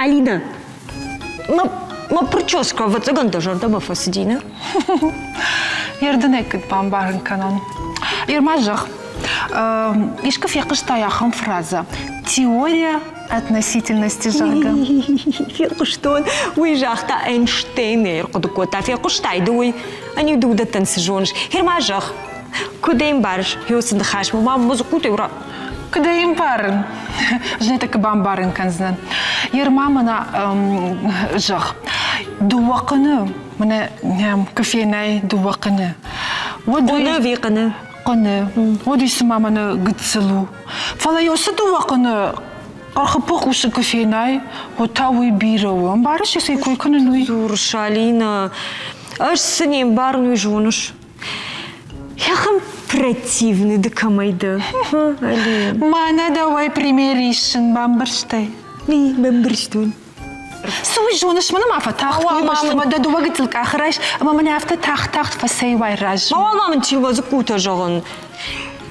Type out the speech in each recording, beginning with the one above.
Алина, ma прическа в цыган даже дома фасидина. Ярденек бамбарн канон. Ирмажах. Ишка фьякышта яхам фраза. Теория относительности жага. Фьякыштон, уй жахта Эйнштейн еркудукота. Фьякышта идуй, они дуда тансижонш. Ирмажах. Куда им барш? Хёсен дхаш, мама музыку ты ура. Куда им барн? Жнета кабамбарн канзна. Ирмамана жах. Дуаканы. Мене кофейной дуаканы. Вот веканы. Каны. Вот если мама на гцелу. Фала ёсы дуаканы. Архапок усы кофейной. Вот тауи бирау. Амбарш если кой каны нуй. Зурш, Алина. Аж с ним барну и жонуш. Яхам противный да камайда. Мана давай примеришен бамбарштай. Не, бамбарштун. سوي جونش من ما فتحت ومش لما دادو وقت لك آخرش أما من عفت تحت فسي ويراج ما والله من تشيل وزكوتا جغن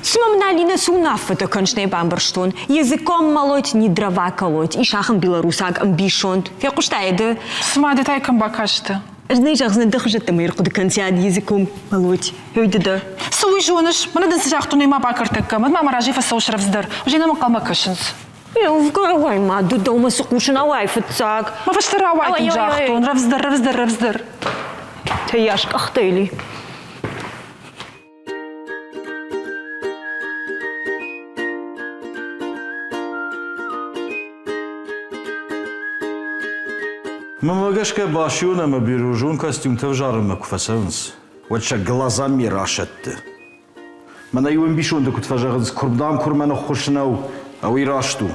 سما من Алина сунафта кончный бамбарштун языком молоть не дрова колоть и шахом белорусак амбишонт фекуштайды سما دتاي كم بكاشته знаешь ах знать даже ты мир куда концерт языком молоть هيدا да سوي جونش من دنس جاختوني ما باكرتك ما ما راجي فسوش رفزدر وجينا من قلما كشنز Ой, ма, до дома сукушена вайфацак. ما فاش ترى وايد جاختون رفزدر تياش كختيلي. Мамагашка башюна мабиружун костюм тавжарым куфасавнс. Вот ша глазами рашатты. Мана юм бишон да кутфажагыз курбдам курмана хушнау. اوی راشتو.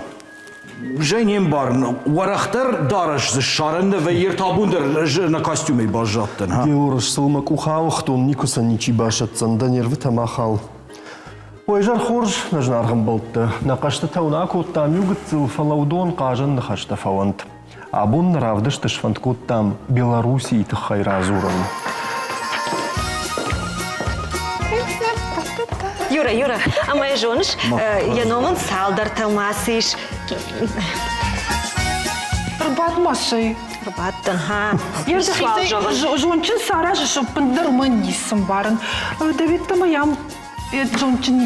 جاینیم بارن ورختر دارش زشارنده و یرتابون در جن کاستومی باجاتن ها. یورش سلمک اوخاوختون نیکوسن نیچی باشد زندانی رو تماخال. ویجار خورج نجنارهم بلده نقاشت تاوناکو تامیوگت زل فلودون قاجن نخاشت فوند. عبون نرافدش تشفند کودتام بیلاروسی تخیر ازورن. Юра, а моя жонш, я номен салдар талмасиш. رباط مصري رباط ها. يرجع جونشن سارة شو بندر من يسم بارن. دبيت تمام جونشن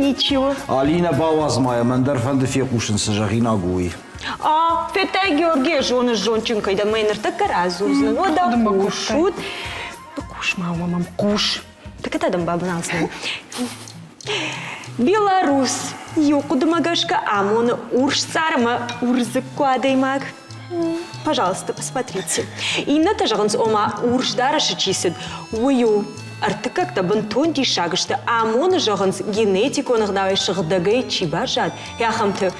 ничего. Алина бавазмая мандер фанды фекушен сажагина гуи. А, фета Георгия жончин кайда мейнер так разузна. Ну да кушут. Куш, мама, куш. Так это дам баба насна. Беларусь. Юкуда магашка, амона урш царма урзыкуадаймак. Пожалуйста, посмотрите. И на тажаганс ома урш дараши чисед. Ую. Арты как-то бантон дишагышты. Амона жаганс генетику нагдавай шагдагай чибажат. Яхамты.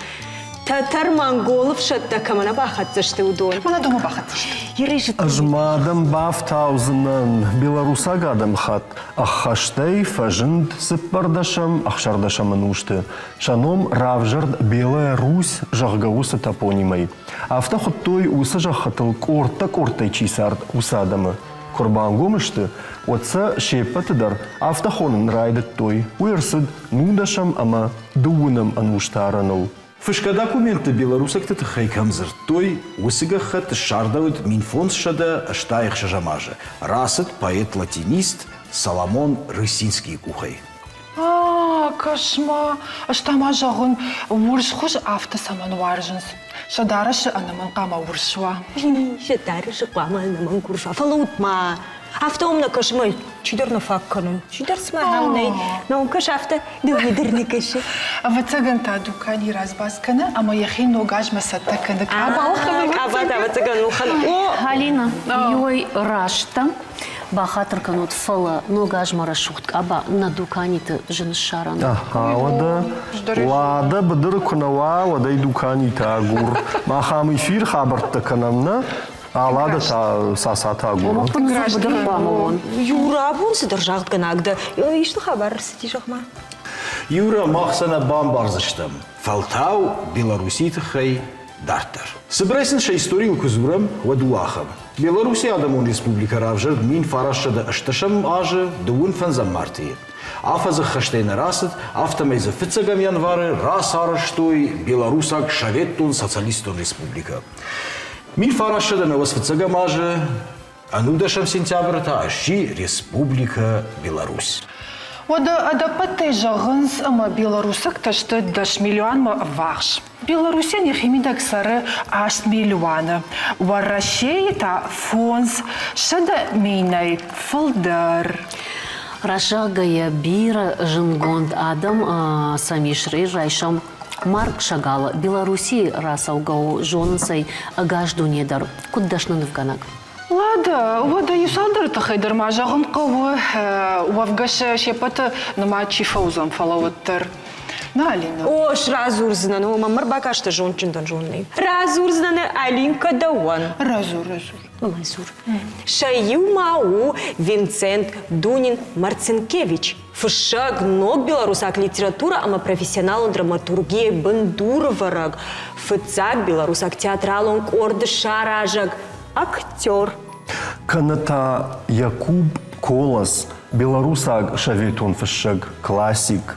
Татар монголов шатта камана бахатзашты удон. Мана дома бахатзашты. Ажмадам бафтаузынан белорусагадам хат. Аххаштай фажинд сыппардашам, ахшардашам анушты. Шаном равжард Белая Русь жахгаусы топонимай. Автохоттой уса жахатыл кортай чисард усадамы. Курбангомышты, отца шепатыдар автохонын райдыт той. Уерсыд нудашам ама дуунам ануштаранул. Фышка документы белорусак ты хайкамзер той усига хат шардавит минфонс шада штаих шажамажа. Расет поэт-латинист Соломон Рысинский кухай. Кошма. Что мажагун урш хуш авто саман варженс. Шадараш анаман кама уршва. Шадараш кама анаман куршва. Фалутма. Автомна кошма чудерна факкану. Чудер смахамней. Но каш авто дуидерни каши. Вацаганта дукани разбаскана, ама яхин ногаж масаттакана. Аба вацаган ухан. Алина, юй рашта. Бахатыр канут фала ногаж марашут. Аба на дуканите женшаран. Лада бдыр кунава, вадай дуканите агур. Махам эфир хабарта канамна. Алада сасата агур. Юра, бун содержат ганагда. И что хабар сидишахма? Юра махсана бамбарзыштам. Фалтау Беларусит хай дартер. Собирайся историю кузурам вадуахам. Белоруссия Адамон Республика Равжер мин фарашада ашташам аже дуун фанзам мартии. Афаза хаштейна расет, автомейза фицагам январы, рас араштой, Белорусак шаветтун социалистон республика. Мин фарашада на вас фицагам аже, анудашам сентябрь та аши Республика Беларусь. Ода патежагынс ама Белорусак ташты 10 миллион ма варш. Белоруссия не химидак сары 8 миллиона. Варрашей та фонс шада мейнай фылдар. Рашагая бира жингонд адам самишрей райшам Марк Шагала Белоруссии расаугау жонсай агаждунедар куддашнын вганак. Лада, вода юсалдар тахайдар мажагын кавы вавгаша шепата нама чифаузам фалаваттар. На Алина. Ош разурзна, но мамар бакашта жончундан жонный. Разурзна Алинка Дауан. Разур. Мазур. Шаю Мау Винцент Дунин Марцинкевич. Фшаг ног белорусак литература, ама профессионал драматургии Бандуровараг. Фцак белорусак театрал он корды шаражак. Актер. Каната Якуб Колас, белорусак шаветун фшаг, классик.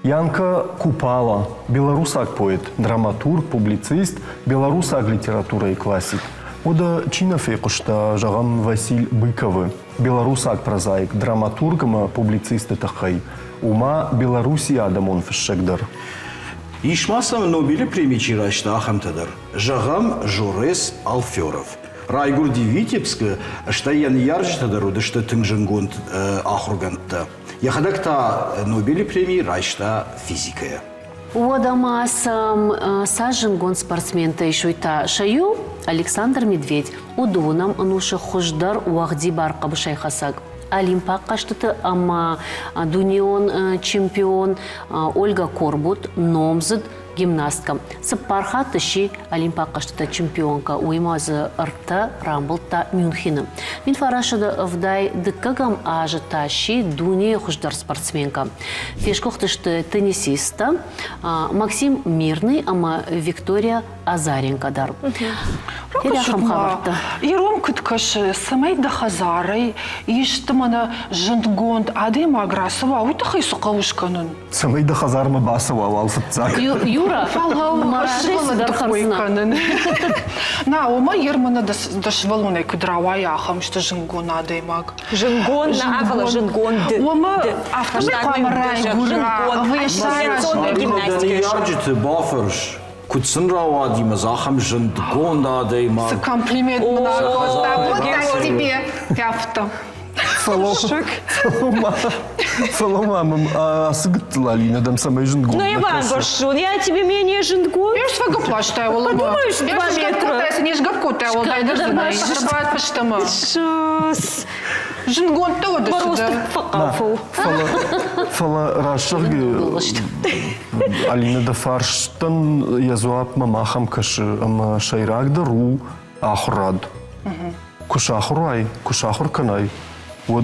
Янка Купала, белорусак поэт, драматург, публицист, белорусак литература и классик. Ода чинафекушта жагам Василь Быковы, белорусак прозаик, драматургама, публицист тахай. Ума Белоруссия Адамон фшагдар. Ишмасам Нобель премии чирашта ахамтадар. Жагам Жорес Алферов. Райгурди Витебска, что ян яржтадару, да что тынгжингонд ахургантта. Яхадакта Нобель премии райшта физикая. Удамасам сажингон спортсмен-то еще та шаю Александр Медведь. Удунам ануша хождар уахди баркабы шайхасак. Олимпак каштыты ама дунион чемпион Ольга Корбут, номзыд гимнастка. Сапарха тыши Олимпак каштыты чемпионка уймазы ырта Рамблта Мюнхена. Мин фарашыды вдай дыккагам ажы таши дуния хуждар спортсменка. Фешкох тышты теннисиста Максим Мирный, ама Виктория Азаренко дар. Ером кыткаш самай дахазарай, иштымана жындгонд адем аграсова, утахай сукавушканын. Самай дахазарма басова алфатцак. Юра, марашес дар харзна. На, ома ермана дашвалунай кудравай ахам, что жынгон адемаг. Жингон на афала жингон. Ома автомекамарай гура, Инновационная гимнастика. Ярджиты баферш. Кутсын рауади мазахам жингон да дейма. С комплимент вот так тебе, яфта. Салома, асыгыттыла Алина, дам самай жингон. Ну, Иван Горшун, я тебе менее жингон. Я ж свага плаштая улыма. Подумаешь, 2 метра. Я не жгапкутая улыма. Жгапкутая паштама. Шас. Жингон тоже Просто сюда. факафу. Фала рашыргы Алина да фарштан язуап мамахам каш ама шайрак да ру ахрад. Кушахурай, кушахур канай. Вот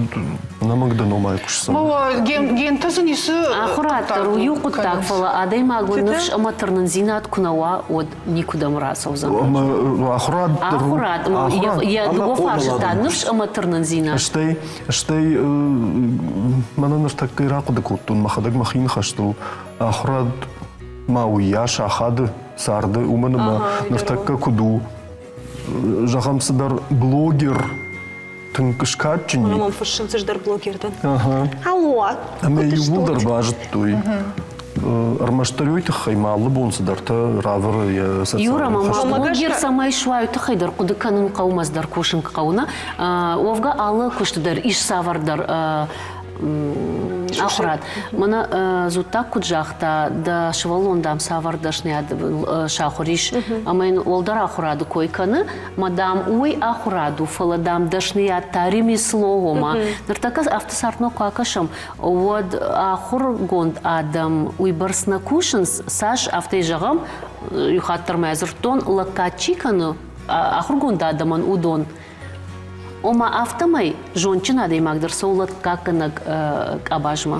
намагда номай кушсам. Мова ген тазанисы. Ахурат рую куттак фала адай магунуш ама тырнынзинат кунава от никуда мрасовзам. Ахрад. Ахурат, я дуго фаржита нуш ама тырнынзинат. Штей мана наштак ирак да куттун махадаг махин хашту. Ахрад мауя шахад сарды уманама наштак куду. Жахамсыдар блогер. Тынкышкатчини. Мамам фашинцы ждар блогердан. Ага. Алло. Аме юлдар бажыт той. Армаштарёй хаймалы бонсыдар та равыр я социальный. Юра, мама, блогер самай шваю тахайдар кудыканын каумаздар кушын кауна. Овга алы куштыдар иш савардар Ахрат. Мана зуттак куджахта да швалондам савардашны шахуриш. Амайн олдар ахурады койканы. Мадам уй ахураду фаладам дашны аттарими слогома. Нартакас автосартно какашам. Вот ахур гонд адам уйбарсна кушынс саш автейжагам юхаттар мәзіртон лакачиканы ахур гонд адаман удон. Ома автомай жончина деймагдыр соулат какынак абажма.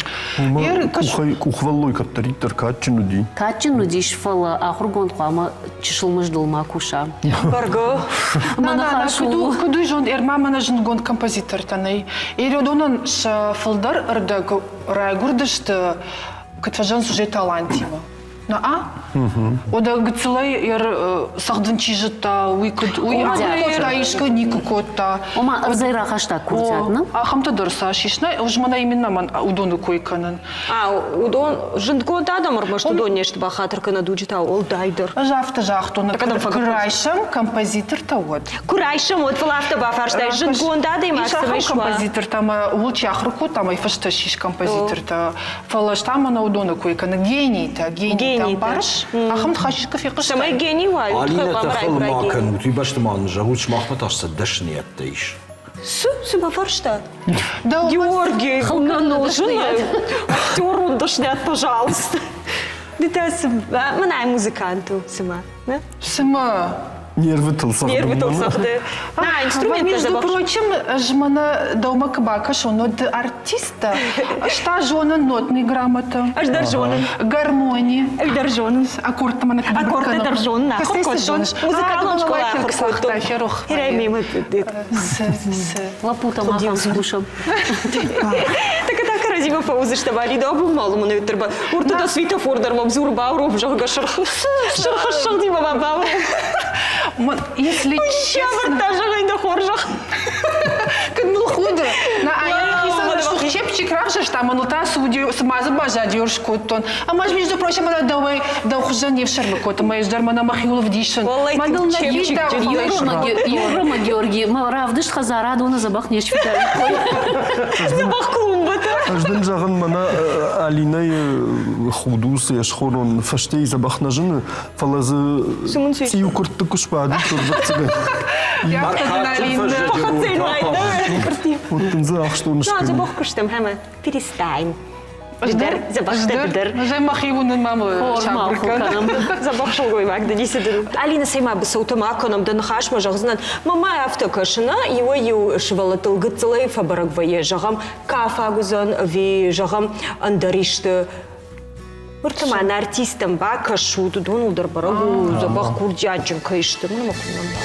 Кухваллой каптаритер катчину ди. Качину диш фала ахургон қама чишылмыш дылма куша. Барго. Мана хашу. Куду жон мана жон гон композитор танай. Иродонан ш фылдар ырда райгурдышты кытважан сужет талантива. Ода гыцылай сахдын чижыта, кота, ишка нику кота. Ома ырзайра хашта куртятны. Хамта дырса шишна, уж мана именно ман удону койканын. Удон жындгон адамыр, может, удон нешті бахатыркана дуджита, ол дайдыр. Жафта жахтуна кырайшам композитор та вот. Курайшым, вот фалафта бафарштай, жындгон дадым, аксымай шма. Композитор там, улчи ахруку там, и фашта шиш композитор та. Фалашта мана удону койкана, гений-то, гений там барш. Ахам тхашиш кафе Самай гений вай. Алина тахал макан, ты башты манжа, лучше махматашся дашнет тейш. Су бафаршта. Да, Георгий, нужен. Актеру дошнят, пожалуйста. Мына музыканту сама. сама. Нервы тылсақ. Нервы толсақты. Инструменты Между забавши. прочим, жмана дома кабака, что он артиста, что жона нотный грамота, Аж даржонын. гармонии, Даржонын. аккорд мана кабака. Аккорды даржонын. Музыкалын школа ксахта, ферух. Хераймим. Лапута махан слушам. Так разима паузы, что вали да был малому на ветерба. Уртуда светофордар моб зурба, роб жага шарху. Шарху дима баба. Если честно, Даже на хоржах. как был худо. На чепчик равшиш там, он та судью смаза бажа дёршку тон. А маш между прочим, она давай да ухожание в шарбаку, то моя ждармана махилов дишен. Мадал на вида. Еврома Георгий, мы равдыш хазараду на забах не швидали. Забах клумбата. Аждан жағын мана Алинай худус яшхорон фаштей забахнажын фалазы Сумунсуй. тию куртты кушпады турбатсыгы. Я Оттынзы ақштуныш Ну, кыны. забах куштам, хама. Перестань. Забах дыр. Жай махивунын мамы шабрыкан. Забах шолгой вагда деседі. Алина сайма бы саутамаконом да нахаш мажағызынан. Мама автокашына, его ю шывалатыл гыцылай фабарак вае жағам кафагузан ви жағам андаришты. Уртаман артистам ба кашу, дудон удар барагу, забах курдяджин кайшты. Мына мақымнан ба.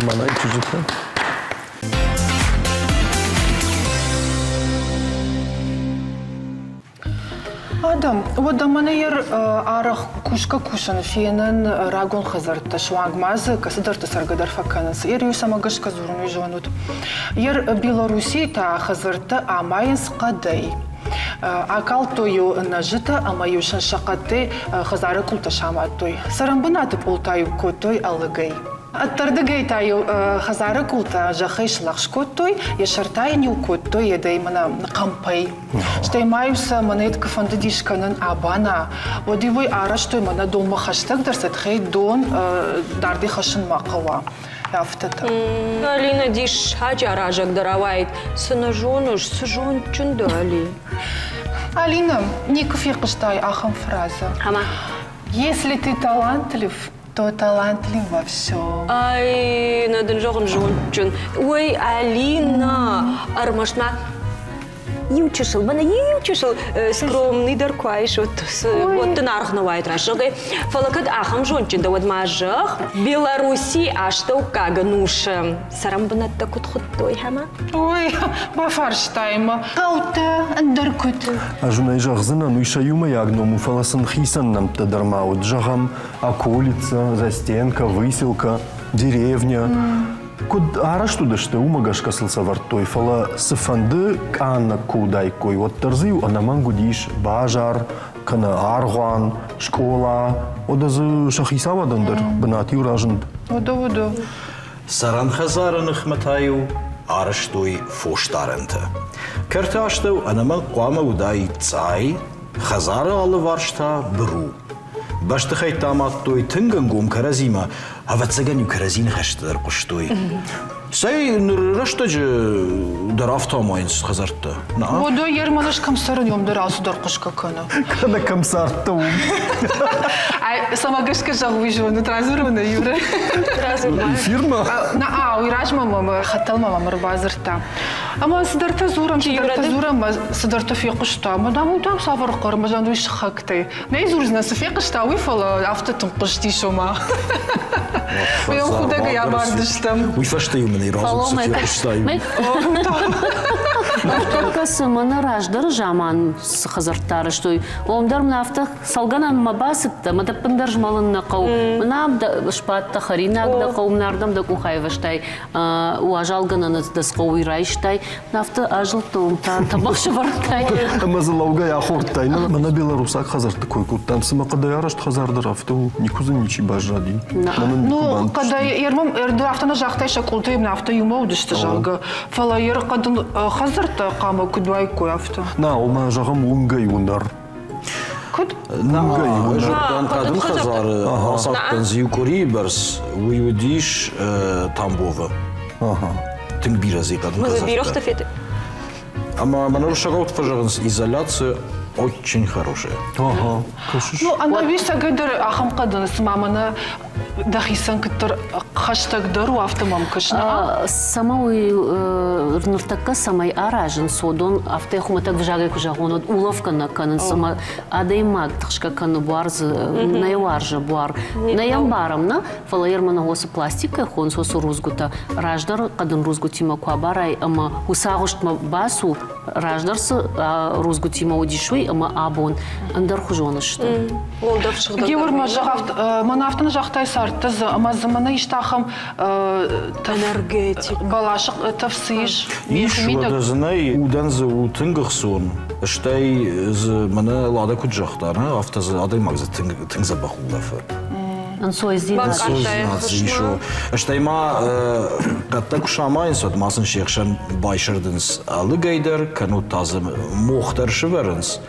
Mana içicikten. Адам, вот да мене арах кушка кушан финен рагон хазарта швангмазы касыдарта саргадар факанас. Юсамагашка зурну жонут. Беларуси та хазарта амайнс кадай. Акал тою нажита амаюшан шакаты хазары култа шаматой. Сарамбанаты полтаю котой алыгай. Аттардыгай таю хазары култа жахай шлахшкотой, яшартай нюкотой, едай мана кампай. Штаймаюса манетка фандадишканан абана. Водивой араштой мана дома хаштаг дарсат хей дон дарди хашин макава. Афтата. Алина диш хаджа ражак даравайт. Сынажонуш, сыжон чундали. Алина, ников якыштай ахам фраза. Хама. Если ты талантлив, то талантлив во всем. Ай, надо жогон жончун. Ой, Алина, армашма. Ючишил, бана ючишил скромный дарквайш, вот ты нархнувает рашогай. Фалакад ахам жончун, да вот мажах. Беларуси, а что кагануша. Сарамбана такут хутой, хама. Ой, бафарштайма. Каута, даркута. Ажунай жахзына нуйшаюма ягному фаласын хисан нам тадармаут. Жагам околица, застенка, выселка, деревня. Куд араш тудашты умагашка сылсавартой фала сыфанды канна кудайкой. Вот тарзыю анаман гудиш бажар, кана аргуан, школа. Одазы шахисавадандар, бынати уражын. Водо. Саран хазарынык матаю, араштой фоштарынты. Керташтау анаман қуама удай цай, хазары алы варшта біру. Башты хайтаматтой тынган гом каразима, а ватсаган ю каразин хаштадар куштой. Сай нырышта же дарафта майнс хазарта. Водо ерманаш камсарын ёмдар асудар кушка кана. Кана камсарта ум. Ай, самагашка жагвы жона тразурвана юра. Фирма? На уйражма мама хатал мама базарта. Ама сидарта зурам, сидарта фиқышта. Мадам удам савар қармажан дуй шахактай. Не зурзна сфиқышта уйфала автотым қышти шома. Уям худага я бардыштам. Уйфаштай умный разум сфиқыштай. Автокас мана раждар жаман хазартары, что ондар нафта салганан мабасытта, мадапындар жмалын нақау. Мнам да шпатта харинак да қаумнардам да кухайваштай. Уажалгананы да сқауирайштай. Нафта ажылтуым табақшы бартай. Амазалауга я хортай. Мана беларусак хазарты койкуттам. Сыма қадай арашт хазардар авту. Никузы ничи бажади. Ну, когда ермам эрді автона жақтай шакултайым нафта юмау дышты жалга. Фала ер қадын хазарта қама күдвай кой авто. На, ома жағам унгай ундар. Күд? Жұрттан қадын хазары асаттан зиюкори барс уйудиш Тамбова. Тың биразы қадын Мы хазарта. заберем штафеты. Ама манарушагау тфажағынс изоляция очень хорошая. Ага, кашыш. Ну, ана виса гайдар ахам қадыныс мамана дахисан кіттір хаштагдару автомам кашна. Сама нұртаққа самай аражын содон автай хуматак вжагай кужағон уловка на канын сама адаймаг тықшка каны буарзы найваржы буар. Наям барамна фала ермана осы пластика хон сосу рузгута раждар қадын рузгутима куабарай ама усағыштма басу раждарсы рузгутима удишуй ама абон андар хужонышты. Геор мана автона жақтай сартыз, ама замана иштахам Энергетик. балашық тавсыш. Иш вадазынай уданзы утынгық сон. Іштай мана лада күджақтарына автазы адаймагзы тыңза бақулафы. Ансой Еще. Штайма катта кушамайын сот масын шекшен байшырдынс алы гайдар, кану тазы мохтар шыверынс.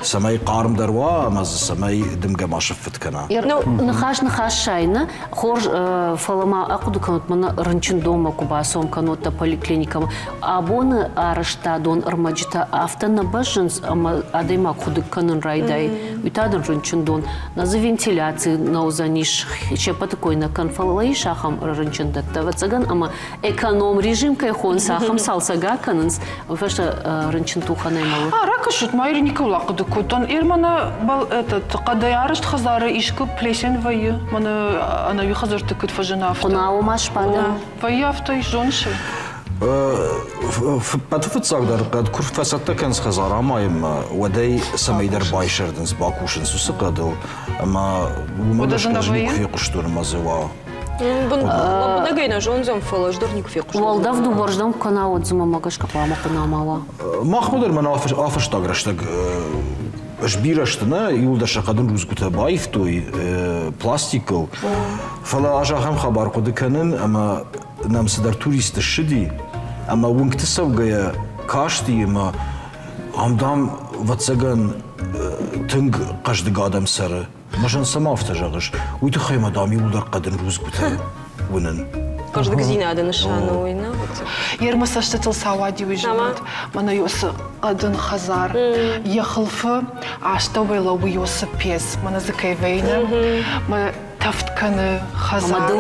Самай қарымдар ва, мазы самай дымга машыф фыткана. Нахаш шайна, хор фалама акуду канут мана рынчин дома кубасом канута поликлиникам. Абоны арышта дон армаджита автона башынс, ама адайма худы канын райдай. Үйтадын рынчин дон. Назы вентиляции наузаниш, чепа такой на канфалалай шахам рынчин датта. Вацаган, ама эконом режим кайхон сахам салсага канынс. Ваша рынчин туха наймалы. Ракашут майри никола куды кутон ирмана бал этот кадаяр хазары ишку плесен вайы. Мана она хазар тыкыт фажинав. Кунау машпада. Вайяфта жонши. Պատվծագդար կդ քուրֆասատը կենց խզարամայում ոդեի սմեյդեր բայշերդնս բակուշն սուսկադել ama մոդաշկաժնի կշտուր մազեվա Бunda гайна жонзом фалаш дорник фикуш. Волдав дуборждам кунау дзума магашка пама кунамава. Махмудер мен афыштагрыштаг Жбираштына юлдаша кадын рузгута байф той пластикл фала ажахам хабар кодыканын ama намсыдар туристы шыди ama вункты савгая кашти ama амдам ватсаган тынг каждый адам сары Можен сама автожагыш уйты хайма дам юлдар кадын рузгута вунын Каждый гзина ада нышану ойна. Ермаса штатыл савади уйжимат. Мана юсы адын хазар. Ехылфы ашта вейла уйосы пес. Мана зыкай вейна. Ма тафтканы хазар.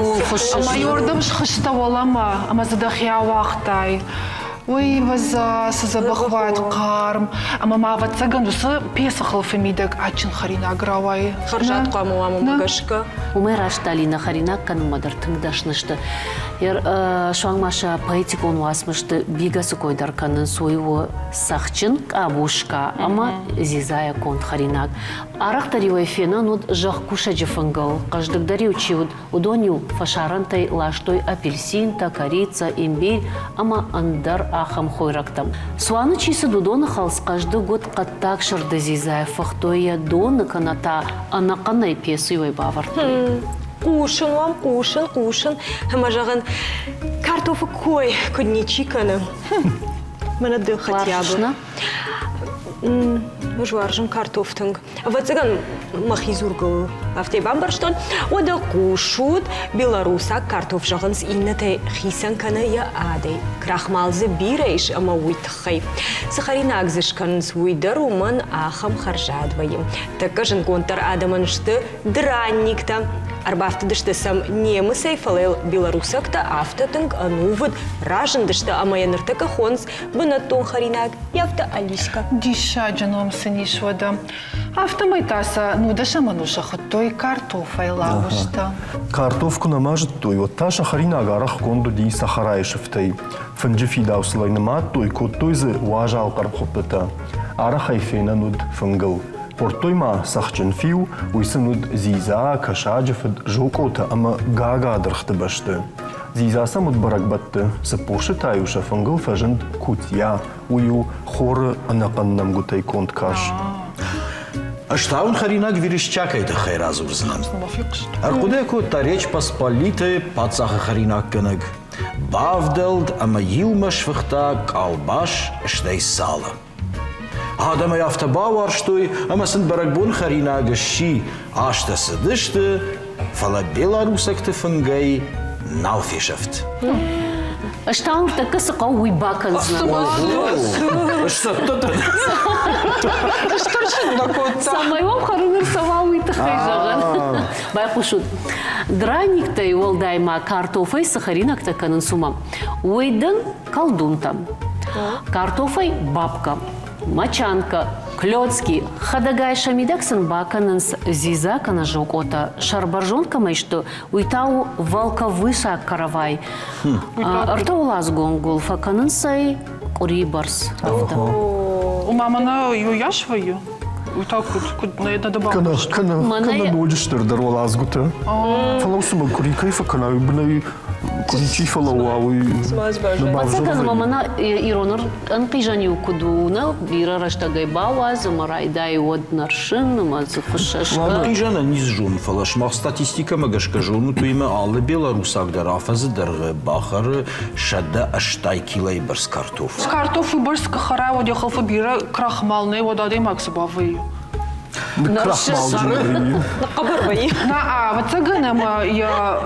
Ама юрдым шхышта волама. Ама задахия вахтай. Ой, ваза, сазабахват карм. Ама мава цаган усы пес хылфы мидак ачин харина агравай. Харжат куаму аму магашка. Умер ашталина харина канумадар тыңдашнышты. Ер шуаңмаша поэтик он васмышты бигасы койдар канын союу сахчын абушка, ама зизая конт харинак. Арах таривай фена нуд жах куша джифангал. Каждых дари учивуд удоню фашарантай лаштой апельсин, корица, имбирь, ама андар ахам хойрактам. Суаны чисы дудона халс каждый год каттак шырды зизая фахтоя дона каната анаканай песуй баварты. Кушан вам, кушан. Хама жаган картофы кой, кудни чиканы. Мана дыхать ябы. Жуаржым картофтынг. Вацыган махизургал автей бамбарштон. Ода кушут белорусак картоф жаган с иннаты хисан кана я адей. Крахмалзы бирейш ама уйтхай. Сахаринак зышкан с уйдару ман ахам харжадваем. Такажын контар адаманшты дранник-то. Арбафтыдышты сам немысай фалел белорусакта автотынг анувыд ражындышты амаяныртыка хонс бынаттон харинак явта алиска. Диша джаном сынишвада. Автомайтаса нудаша мануша хаттой картофай лавышта. Картофку намажет той, вот таша харина агарах конду ди сахараишевтай. Фанджифи дауслайнамат той, кот той зе уажал кархопета. Ара хайфена нуд фангал. Портойма сахчен фиу, уйсынуд зиза, кашаджефед, жокота, ама гага дырхты башты. Зиза самуд баракбатты, сапоши таюша фангал фажент кутья, ую хоры анаканнам гутай конт каш. Аштаун харинак виришчакайды хайраз урзнам. Аркудеку та речь посполиты пацаха харинак кыныг. Бавделд ама йилмаш вахта калбаш штей сала. Адама яфтабау арштой, ама сын баракбун харинага щи аштасы дышты, фала беларусакты фынгай науфишафт. Аштаун така сықа уйбакан знал. Самайвам харыныр сава уйтахай жаган. Байқушут. Драниктай олдайма картофай сахаринакта канын сумам. Уйдын колдунтам. Картофай бабка. Мачанка, клёцки, хадагай шамидаксан баканынс зиза кана жокота, шарбаржонка майшто, уйтау волковыша каравай. Арта улаз гонгул, факанынсай курибарс. У мамана юяшваю. Уйтау куд наедна добавка. Кана нодиштер дарвал азгута. Фалау сума курикай факана юбнай куричи фалау ауи. Пацакан мамана иронар анпижани укудуна, бира раштагай бауаз, марайдай од наршин, мазы хушашка. Ладно, жана низжун фалаш, мах статистика магашка жону, то има алы беларусак дар афазы дар бахары шада аштай килай барс картоф. Картофы барска хара вот ехал бира крахмалный вот адай макс бавы. Крахмал жинрыю. Кабарбай. На вот цаганама я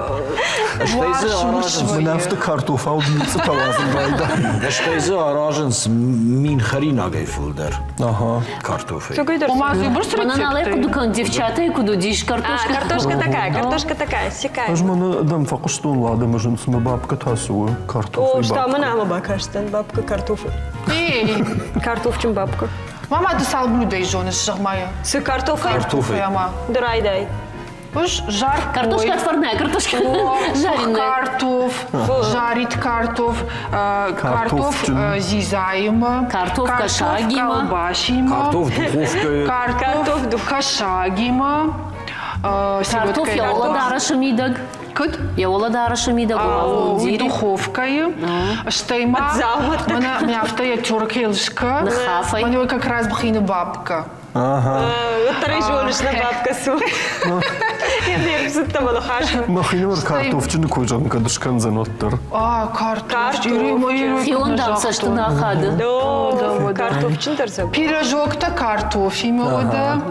Мен авто картоф аудица талазым байда. Эштейзы аражынс мин харинагай фулдар. Ага. Картофы. у мазы барс Манана рецепты. куду кан девчата и куду диш картошка. Картошка такая, секая. Аж мана дам факуштон лада мажын сма бабка тасуы картоф О, и что бабка. мана ама бакаштан, бабка картофы. Эй, Картофчим бабка. Мама, ты сал блюдо из жены сжимаю. С картофель? Картофель. Мама. Драйдай. Уж жаркой. Картошка отварная, картошка жареная. Картоф, жарить картоф, картоф зизаем, Картоф кашагима. колбасима, Картоф духовка. картоф кашагима, Картоф я оладара шамидаг. Кыт? Я оладара шамидаг. Ой, духовкой. Штейма. Отзалмат. Меня автоя тюркелшка. Нахафай. Меня как раз бахина бабка. Второй женщина бабка су. Я дерзу там лохаша. Махинор картофчыны койжан кадышкан заноттар. Картоф. Фион дапса, что на хады. Да, картофчин тарзаб. Пирожок-то картоф имела.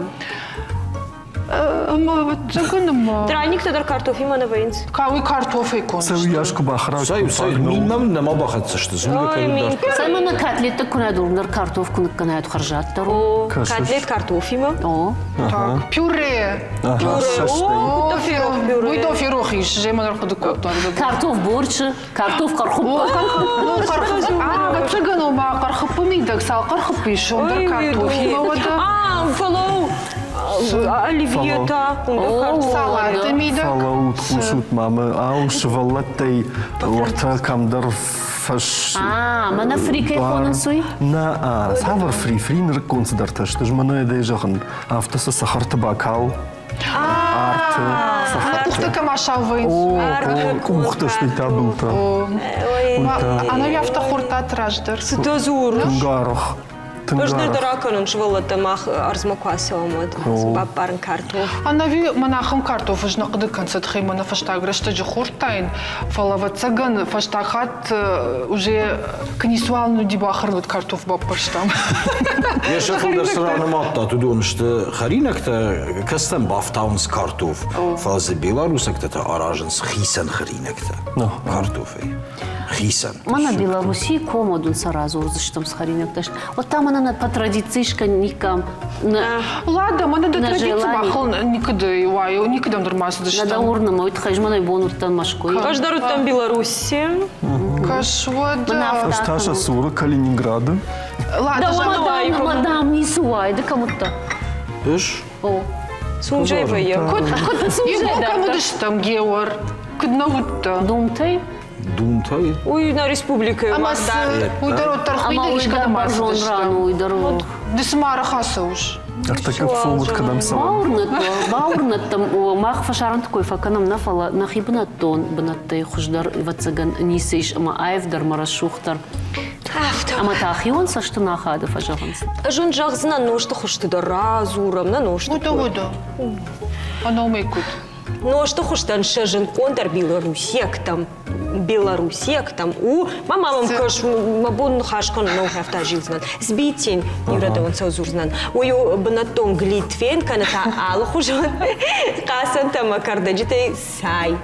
Вот такой Драник тадар картоф има на вейнс. Кауи картоф и кон. Сәу яшку бахра. Сай, миннам нема бахатса, что зулга Ой, мин. кайдар. Саймана котлетта кунадурнар картоф кунаканает харжаттару. Котлет картоф има. О, Так, пюре. Ага, шаштай. О, тофирох пюре. Ой, тофирох иш, же манар подукот. картоф борчы, картоф кархуп. Ну, кархып. Вот цыгану ба кархыпы мидак сал кархыпы иш, ондар картоф имела да. Фолоу. Оливьета. Салат мидак. Фалаут кушут мамы, ауш валаттай орта камдар фаш. Мана фрикай хонын суй. На, савар фринер консидарташ, ты ж мана эдей жағын. Автосы сахарты бакал. Арты, сахарты. Ухта камаша вейнс. О, ухташный табылта. Она яфта хурта траждыр. Сытозур. Тынгарах. Нужно драконun швалата мах арзмаквасова мод. Бапарн картоф. Она ви манахам картоф ж нақды концерт хеймана фаштаг решта же хуртайн. Фалава цаган фаштахат уже конисуалну дибахар картоф бапаштам. Я шефилдер сравна матта, tu doen что харинакта кастен бафтаунс картоф. Фазе беларусакта араженс хисен харинакта. Картофей. Хисен. Мана Беларуси комодун сразу урзыштам с харинакташ. Вот там она по традициишка никам. Ладно, мана до На традиции желание. бахал никогда нормально Надо дыштам. урнама, вот хайжмана бонуттан машкой. Каждый там Беларуси. Кашвада. Фашташа сура Калининграда. Да Ладно, мадам не суай, да кому-то. Эш? О, Сунжай вая. его кому дыштам геор. Куднаутта. думтай. Думтай. Ой, на республика. Амас уйдарот Ама тархида ишка уйдар намаз баржон рану, уйдар. Дысмара хасауш. Артакып фолут кадам саван. Баурнаттам мах фашаран такой факанам нафала нахибнаттон бнаттай хуждар вацаган нисейш ама айвдар марашухтар. Ама тахион са что нахады фажаганс. Жон жағзына ношты құшты да разурам, на ношты. Уйда. Она умейкут. Ношты құштан шажын контар Беларусек там. Мамам кыш, мабун хашкон но хафта жилзнан. Сбитин, юрадован саузурзнан. Ой, бнатон глитвен, каната алхужан. Касан там кардаджитай сай.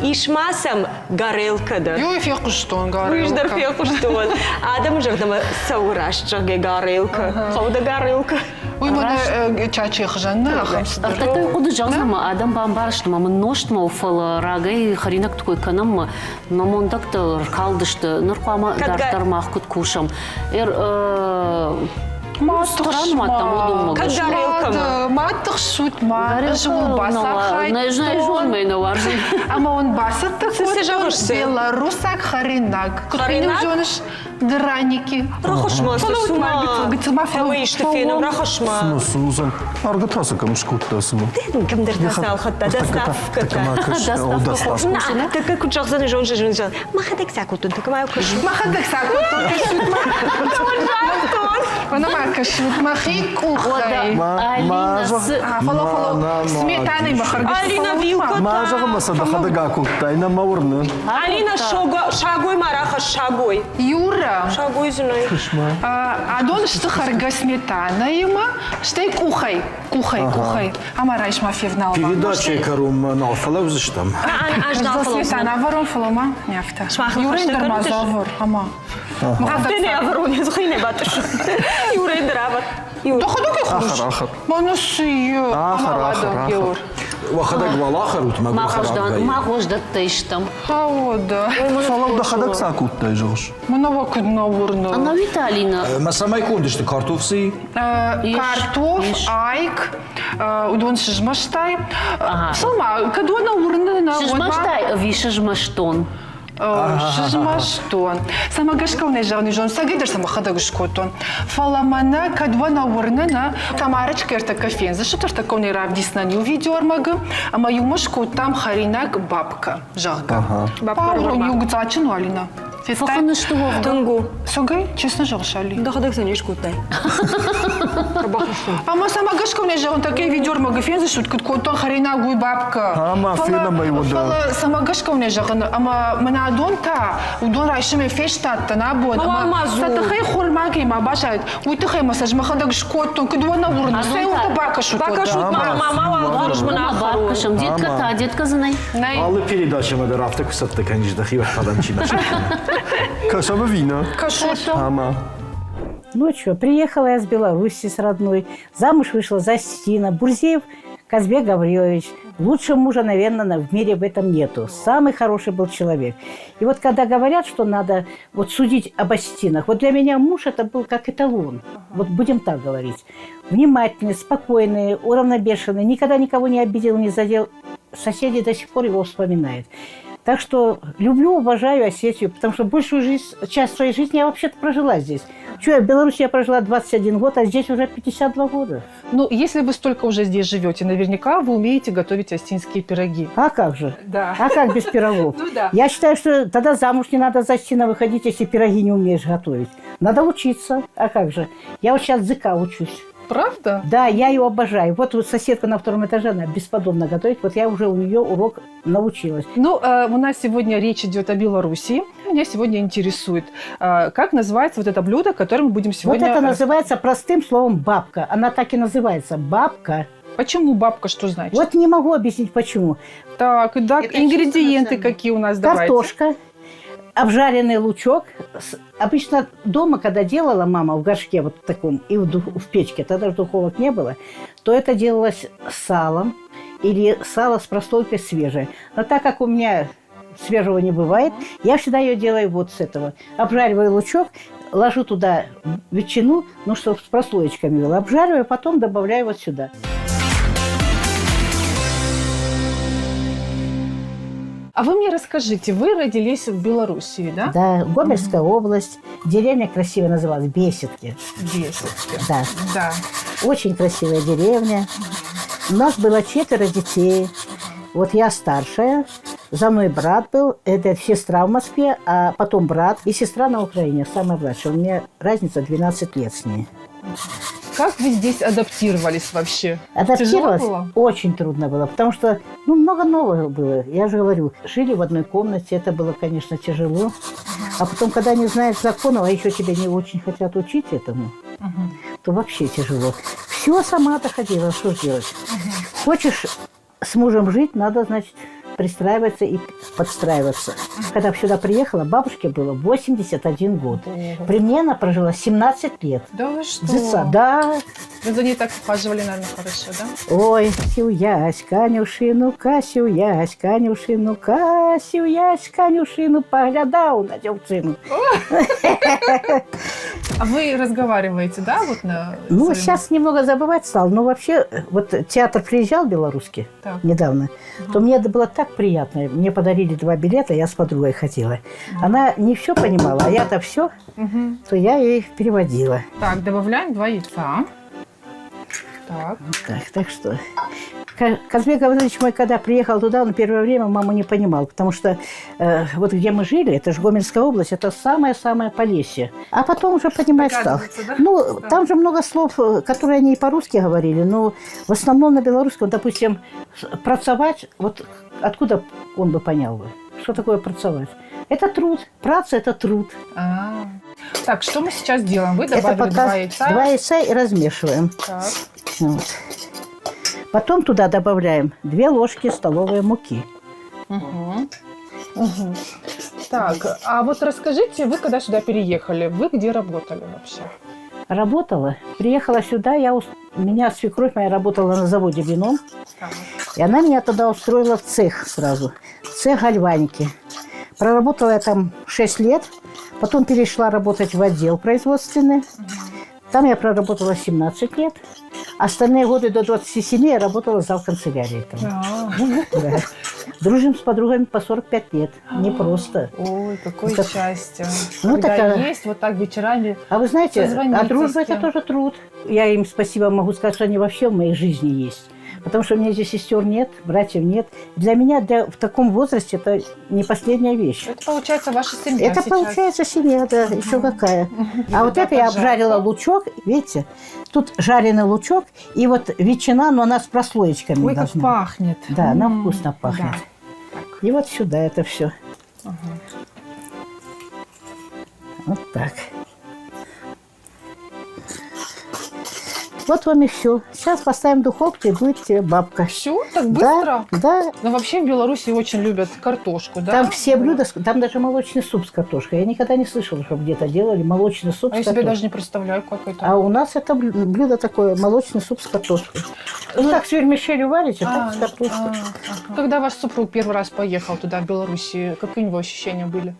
Ишмасам гарелкада. Ё фекуштон Уйждар гарелка. фекуштон. Адам жагдама саурашчаге гарелка. Хавда гарелка. Ой, мана чачи хжанна ахамс. Такой куды жалзама адам бамбарштма множтма уфала рагай харинак такой канам мамондакта калдышты нуркама дартар махкут кушам. Странма там удумал. Как гарелка. Матых шут ма. Живу басахай. Знаешь, мейна варжи. Ама он басат Сесе жавышсы. Белорусак харинак. Харинак? Жониш драники. Рахашма, сусума. Хавай штефеном, рахашма. Ну, Сузан. Аргатаса камшкуттасыма. Кімдер дастал хатта, доставка-то. О, доставка. На, так как учахзаны жонжы жонжан. Махадек сакутун, так маю кышу. Махадак сакут. Она макаш махи кухай. Фало. Сметаной махаргаш. Алина вилка Мажаға масада хадага куттайна маурны. Алина шагой мараха шагой. Юра. Шагой зуной. Адон что харга сметана ема, что и кухай. Амарайш мафивнал. Передача карум нафалав зыштам. Аж на Сметана ворон фалома. Нефта. Шмахна Юра хочешь индар так мазавор. Ама. Ты не авроне, захуй батыш. Юра и драва. Да ходок и хуш. Ахар. Манасы. Ахар. وخدك والآخر وتماك Махождан, махождат тейштам. Хауда. Салау да хадак сакут тайжош. Много кудна урна. Ана Виталина. مثلا ما يكون دشت كارتوفسي Картоф, иш. айк, удон шижмаштай. Ага. Салма, кадуана урна. Шижмаштай, вишижмаштон. Шижмаштон. Сама гашкавне жавни жон. Сагидер сама хадагушкотон. Фаламана кадуана урна. Тамарочка ерта кофен. Зашо тор таковне равдисна не увидел мага. А мою мушку там харинак бабка. Жахга. Пауло не угцачину алина. Фаханы что вовда? Тунгу. Согай, честно жалшали. Да ходок саниш кутай. Ама сама гашкавне жавн таке видеор мага фен за шутка котон харинак гуй бабка. Ама фена моего да. Фала сама гашкавне жавн. Ама мана دون تا ودون رايشم فيش تا نابود ما زور. ستخي خور ماكي ما باشد ويتخي مساج ما خدك شكوتون كدوانا ورن سي وتباكا شو Бакашут мама вурж мана Бабкашам, детка та, детка знай. Але передача да рафта кусатта конечно хива хадам чина. Кашаба вина. Кашуто. Ама. Ну что, приехала я с Беларуси с родной. Замуж вышла за Стина. Бурзеев Казбек Гаврилович. Лучшего мужа, наверное, в мире в этом нету. Самый хороший был человек. И вот когда говорят, что надо вот судить об Остинах, вот для меня муж это был как эталон. Вот будем так говорить. Внимательный, спокойный, уравновешенный, никогда никого не обидел, не задел. Соседи до сих пор его вспоминают. Так что люблю, уважаю Осетию, потому что большую часть своей жизни я вообще-то прожила здесь. В Беларуси я прожила 21 год, а здесь уже 52 года. Ну, если вы столько уже здесь живете, наверняка вы умеете готовить остинские пироги. А как же? Да. А как без пирогов? Ну да. Я считаю, что тогда замуж не надо за Стина выходить, если пироги не умеешь готовить. Надо учиться. А как же? Я вот сейчас языка учусь. Правда? Да, я ее обожаю. Вот соседка на втором этаже, она бесподобно готовит. Вот я уже у нее урок научилась. Ну, у нас сегодня речь идет о Беларуси. Меня сегодня интересует, как называется вот это блюдо, которое мы будем сегодня... Вот это называется простым словом бабка. Она так и называется. Бабка. Почему бабка, что значит? Вот не могу объяснить, почему. Так, да, ингредиенты какие у нас, давайте. Картошка, обжаренный лучок. Обычно дома, когда делала мама в горшке вот таком и в печке, тогда же духовок не было, то это делалось с салом или сало с прослойкой свежее. Но так как у меня свежего не бывает, я всегда ее делаю вот с этого. Обжариваю лучок, ложу туда ветчину, ну, чтобы с прослоечками было. Обжариваю, потом добавляю вот сюда. А вы мне расскажите, вы родились в Белоруссии, да? Да, Гомельская область. Деревня красиво называлась Беситки. Беситки. Да. Да. Очень красивая деревня. У нас было 4 детей. Вот я старшая, за мной брат был, это сестра в Москве, а потом брат и сестра на Украине, самая младшая. У меня разница 12 лет с ней. Как вы здесь адаптировались вообще? Адаптировалась Тяжело было? очень трудно было, потому что много нового было. Я же говорю, жили в одной комнате, это было, конечно, тяжело. А потом, когда не знаешь законов, а еще тебя не очень хотят учить этому, то вообще тяжело. Все сама доходила, что делать. Хочешь с мужем жить, надо, значит, пристраиваться и подстраиваться. Когда сюда приехала, бабушке было 81 год. При мне она прожила 17 лет. Да вы что? Дзица, да. Вы за ней так ухаживали, наверное, хорошо, да? Ой, сюясь, конюшину, сюясь, конюшину, сюясь, конюшину, поглядал на девчину. А вы разговариваете, да, вот на... Ну, своем- сейчас немного забывать стал, но вообще, вот театр приезжал белорусский Так. недавно, то мне это было так приятно. Мне подарили 2 билета, я с подругой ходила. Она не все понимала, а я-то все, то я ей переводила. Так, добавляем 2 яйца. Так. Так что... Казбек Гаврилович мой, когда приехал туда, он первое время маму не понимал, потому что вот где мы жили, это же Гомельская область, это самое-самое Полесье. А потом уже понимать стал. Да? Ну, Да. там же много слов, которые они и по-русски говорили, но в основном на белорусском, допустим, працевать, вот откуда он бы понял бы, что такое працевать? Это труд, праца – это труд. А. Так, что мы сейчас делаем? Вы Это добавили пока 2 яйца. 2 яйца и размешиваем. Так. Вот. Потом туда добавляем 2 ложки столовой муки. Так, а вот расскажите, вы когда сюда переехали, вы где работали вообще? Работала. Приехала сюда, у меня свекровь моя работала на заводе вином. Так. И она меня туда устроила в цех сразу. Цех гальваники. Проработала я там 6 лет. Потом перешла работать в отдел производственный. Там я проработала 17 лет. Остальные годы до 27 я работала завканцелярии. Да. Дружим с подругами по 45 лет. Не просто. Ой, какое Это- счастье. Ну, Когда такая- есть вот так вечерами. А вы знаете, Созвонитесь а дружба с это кем. тоже труд. Я им спасибо могу сказать, что они вообще в моей жизни есть. Потому что у меня здесь сестер нет, братьев нет. Для меня в таком возрасте это не последняя вещь. Это получается ваша семья Это сейчас. получается семья, да, еще какая. А вот Да, это я пожалуйста. обжарила лучок, видите? Тут жареный лучок и вот ветчина, но она с прослоечками Ой, как должна. пахнет. Да, она вкусно пахнет. Да. И вот сюда это все. Вот так. Вот вам и все. Сейчас поставим в духовку, и будет тебе бабка. Все? Так быстро? Да, да. Но вообще в Беларуси очень любят картошку, да? Там все блюда, там даже молочный суп с картошкой. Я никогда не слышала, чтобы где-то делали молочный суп А с я себе картошкой. даже не представляю, как это. А у нас это блюдо такое, молочный суп с картошкой. Ну, как с вермишелью варите, так с картошкой. Когда ваш супруг первый раз поехал туда, в Беларуси, какие у него ощущения были?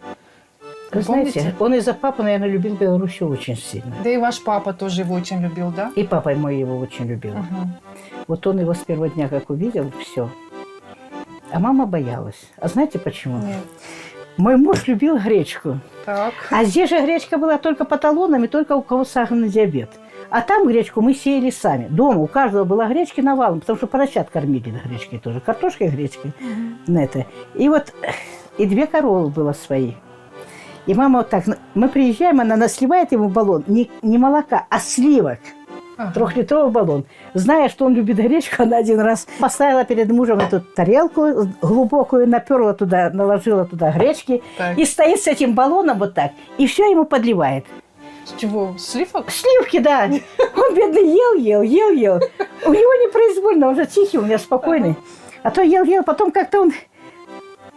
Вы Помните? знаете, он из-за папы, наверное, любил Белоруссию очень сильно. Да и ваш папа тоже его очень любил, да? И папа мой его очень любил. Вот он его с первого дня как увидел, все. А мама боялась. А знаете почему? Нет. Мой муж любил гречку. Так. А здесь же гречка была только по талонам и только у кого сахарный диабет. А там гречку мы сеяли сами. Дома у каждого была гречки навалом, потому что поросят кормили гречкой тоже. Картошкой и гречкой. На это. И вот и 2 коровы было свои. И мама вот так, мы приезжаем, она сливает ему баллон, не молока, а сливок. 3-литровый баллон. Зная, что он любит гречку, она один раз поставила перед мужем эту тарелку глубокую, наперла туда, наложила туда гречки. Так. И стоит с этим баллоном вот так. И все ему подливает. С чего? Сливок? Сливки, да. Он, бедный, ел. У него непроизвольно, он же тихий, у меня спокойный. А то ел, потом как-то он...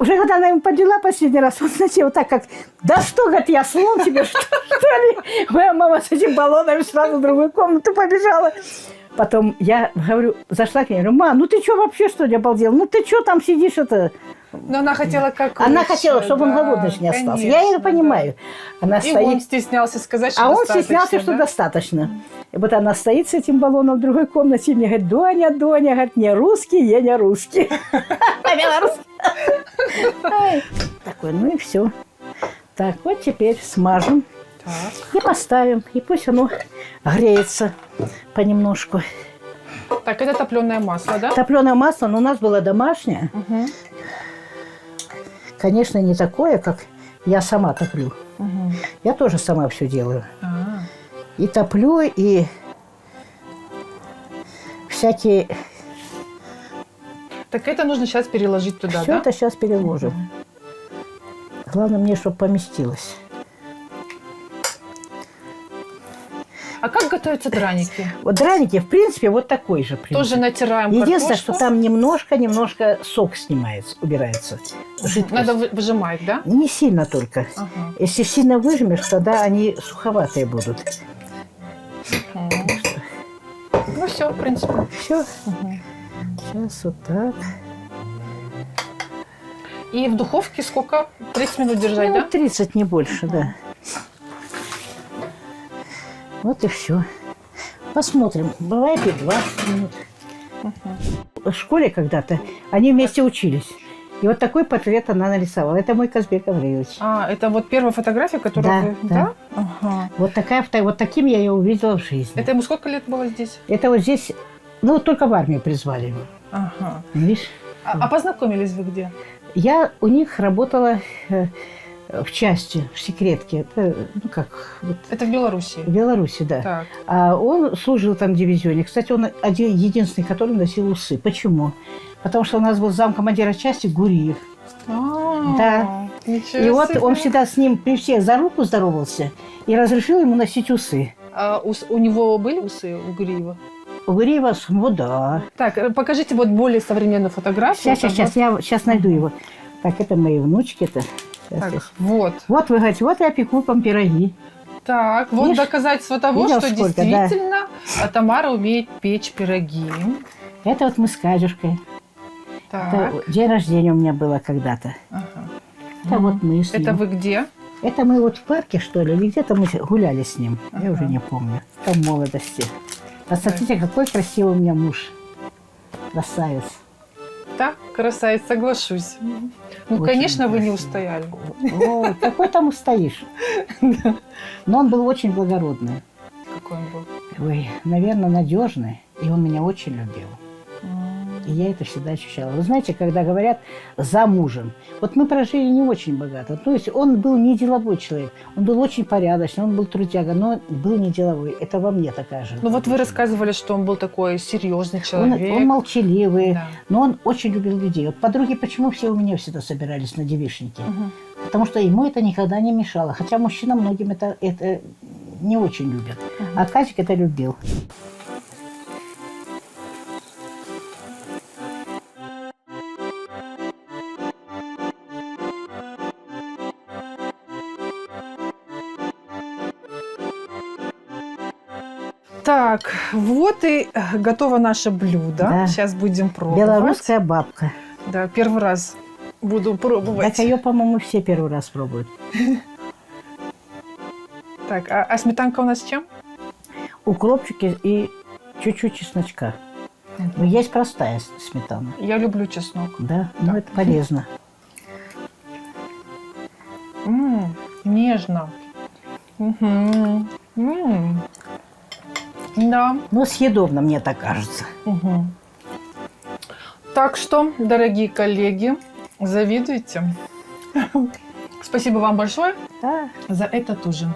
Уже когда она ему подлила последний раз, он, знаете, вот так как, да что, говорит, я слон тебе, что ли? Моя мама с этим баллоном сразу в другую комнату побежала. Потом я говорю, зашла к ней, говорю, ма, ну ты что вообще, что ли, обалдел? Ну ты что там сидишь, это... Но она хотела как Она лучше, хотела, чтобы он да, голодный не остался. конечно, Я ее да. понимаю. Она И стоит... он стеснялся сказать, что А он достаточно, стеснялся, что да? достаточно. И вот она стоит с этим баллоном в другой комнате и мне говорит, Доня, говорит, не русский, я не русский. По-белорусски. Такой, ну и все. Так, вот теперь смажем и поставим. И пусть оно греется понемножку. Так, это топленое масло, да? Топленое масло, но у нас было домашнее. Конечно, не такое, как я сама топлю. Я тоже сама все делаю. И топлю, и всякие... Так это нужно сейчас переложить туда, Все да? это сейчас переложим. Главное мне, чтобы поместилось. А как готовятся драники? Вот драники, в принципе, вот такой же принцип. Тоже натираем Единственное, картошку? что там немножко сок снимается, убирается. Жидкость. Надо выжимать, да? Не сильно только. Ага. Если сильно выжмешь, тогда они суховатые будут. Ну все, в принципе. Все. Сейчас вот так. И в духовке сколько? 30 минут держать, Ну, да? 30, не больше, да. Вот и все. Посмотрим. Бывает и 20 минут. В школе когда-то они вместе учились. И вот такой портрет она нарисовала. Это мой Казбек Гаврилович. А, это вот первая фотография, которую Да, вы... да. Ага. Вот таким я ее увидела в жизни. Это ему сколько лет было здесь? Это вот здесь, ну, вот только в армию призвали его. Ага. Видишь? А познакомились вы где? Я у них работала в части, в секретке. Это, ну, как, вот, Это в Беларуси. в Беларуси, да. Так. А он служил там в дивизионе. Кстати, он единственный, который носил усы. Почему? Потому что у нас был замкомандира части Гуриев. Да. Ничего И вот себе. он всегда с ним при всех за руку здоровался и разрешил ему носить усы. А у него были усы, у Гуриева? У Гуриева, ну да. Так, покажите вот более современную фотографию. Сейчас, я сейчас найду его. Так, это мои внучки. Это. Сейчас, Так, сейчас. вот. Вот вы говорите, вот я пеку вам пироги. Так, вот Видишь? доказательство того, Видел, что сколько, да? действительно Тамара умеет печь пироги. Это вот мы с Кадюшкой. Так. Это день рождения у меня было когда-то. Это вот мы с ним. Это вы где? Это мы вот в парке, что ли, или где-то мы гуляли с ним. Я уже не помню. Там в молодости. Посмотрите, какой красивый у меня муж. Красавец. Да, красавец, соглашусь. Ну, Очень конечно, вы не красивый. устояли. О, какой там устоишь? Но он был очень благородный. Какой он был. Ой, наверное, надежный. И он меня очень любил. И я это всегда ощущала. Вы знаете, когда говорят «за мужем», вот мы прожили не очень богато. То есть он был не деловой человек. Он был очень порядочный, он был трудяга, но был не деловой. Это во мне такая же. Ну вот вы рассказывали, что он был такой серьезный человек. Он молчаливый, Да. но он очень любил людей. Вот подруги, почему все у меня всегда собирались на девичнике? Потому что ему это никогда не мешало. Хотя мужчина многим это не очень любят. А Казик это любил. Так, вот и готово наше блюдо. Да. Сейчас будем пробовать. Белорусская бабка. Да, первый раз буду пробовать. Так ее, по-моему, все первый раз пробуют. Так, а сметанка у нас с чем? Укропчики и чуть-чуть чесночка. Но есть простая сметана. Я люблю чеснок. Да, но это полезно. Нежно. Мгм. Да. Но съедобно, мне так кажется. Так что, дорогие коллеги, завидуйте. Спасибо вам большое Да. за этот ужин.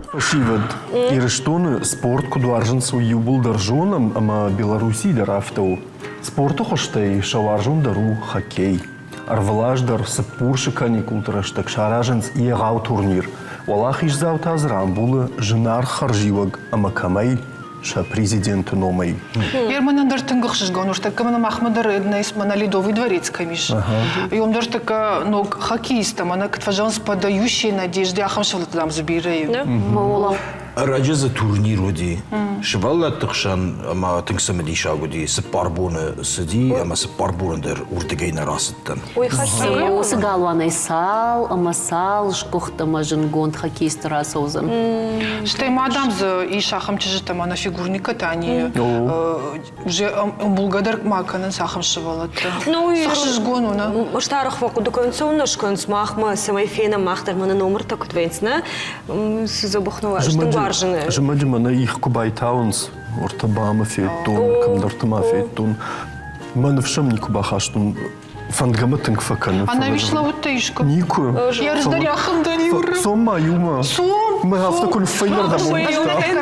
Спасибо. Ирештоны спорт кудуаржын свою булдаржоном, ама Беларуси рафтау. Спорту хоштай шаваржун дару хоккей. Арвлаждар сыппурши каникултыраш так шаражынс иегау турнир. Валах ишзау тазрам булы жинар харживаг, ама камай ша президент номай. Ерманан дартынгах шишган, уж так мана Махмада Реднайс, мана Ледовый дворец камиш. И он даже так, ну, хоккеистом, она, пожалуйста, подающая надежды, ахам шавлы там забираю. Маула. راجع ز تورنیر ودی شواله تخشن اما تنقسم دي شاودي سباربون سدي اما سباربون در ورتجين راستن Ой, хочу. Осы галванай сал, амасал, шкохта мажын гонд хоккеист расозан. Что им Адамс и шахам чижи там, она фигурника, то они уже булгадар маканан сахам шавалат. Ну и Сахшишгону, на. Штарах ваку до конца наш махма самой фена махтар мана номер так вот венсна забухнула что важное. Жемаджима на их кубайтаунс, ортабама фейтун, камдартама фейтун. Мана вшам никубахаштун. Фангаматынг факан. Она вышла вот тышку. Нику. Я раздаряхам да не ура. Сома юма. Сом. Мы автокуль фейнер да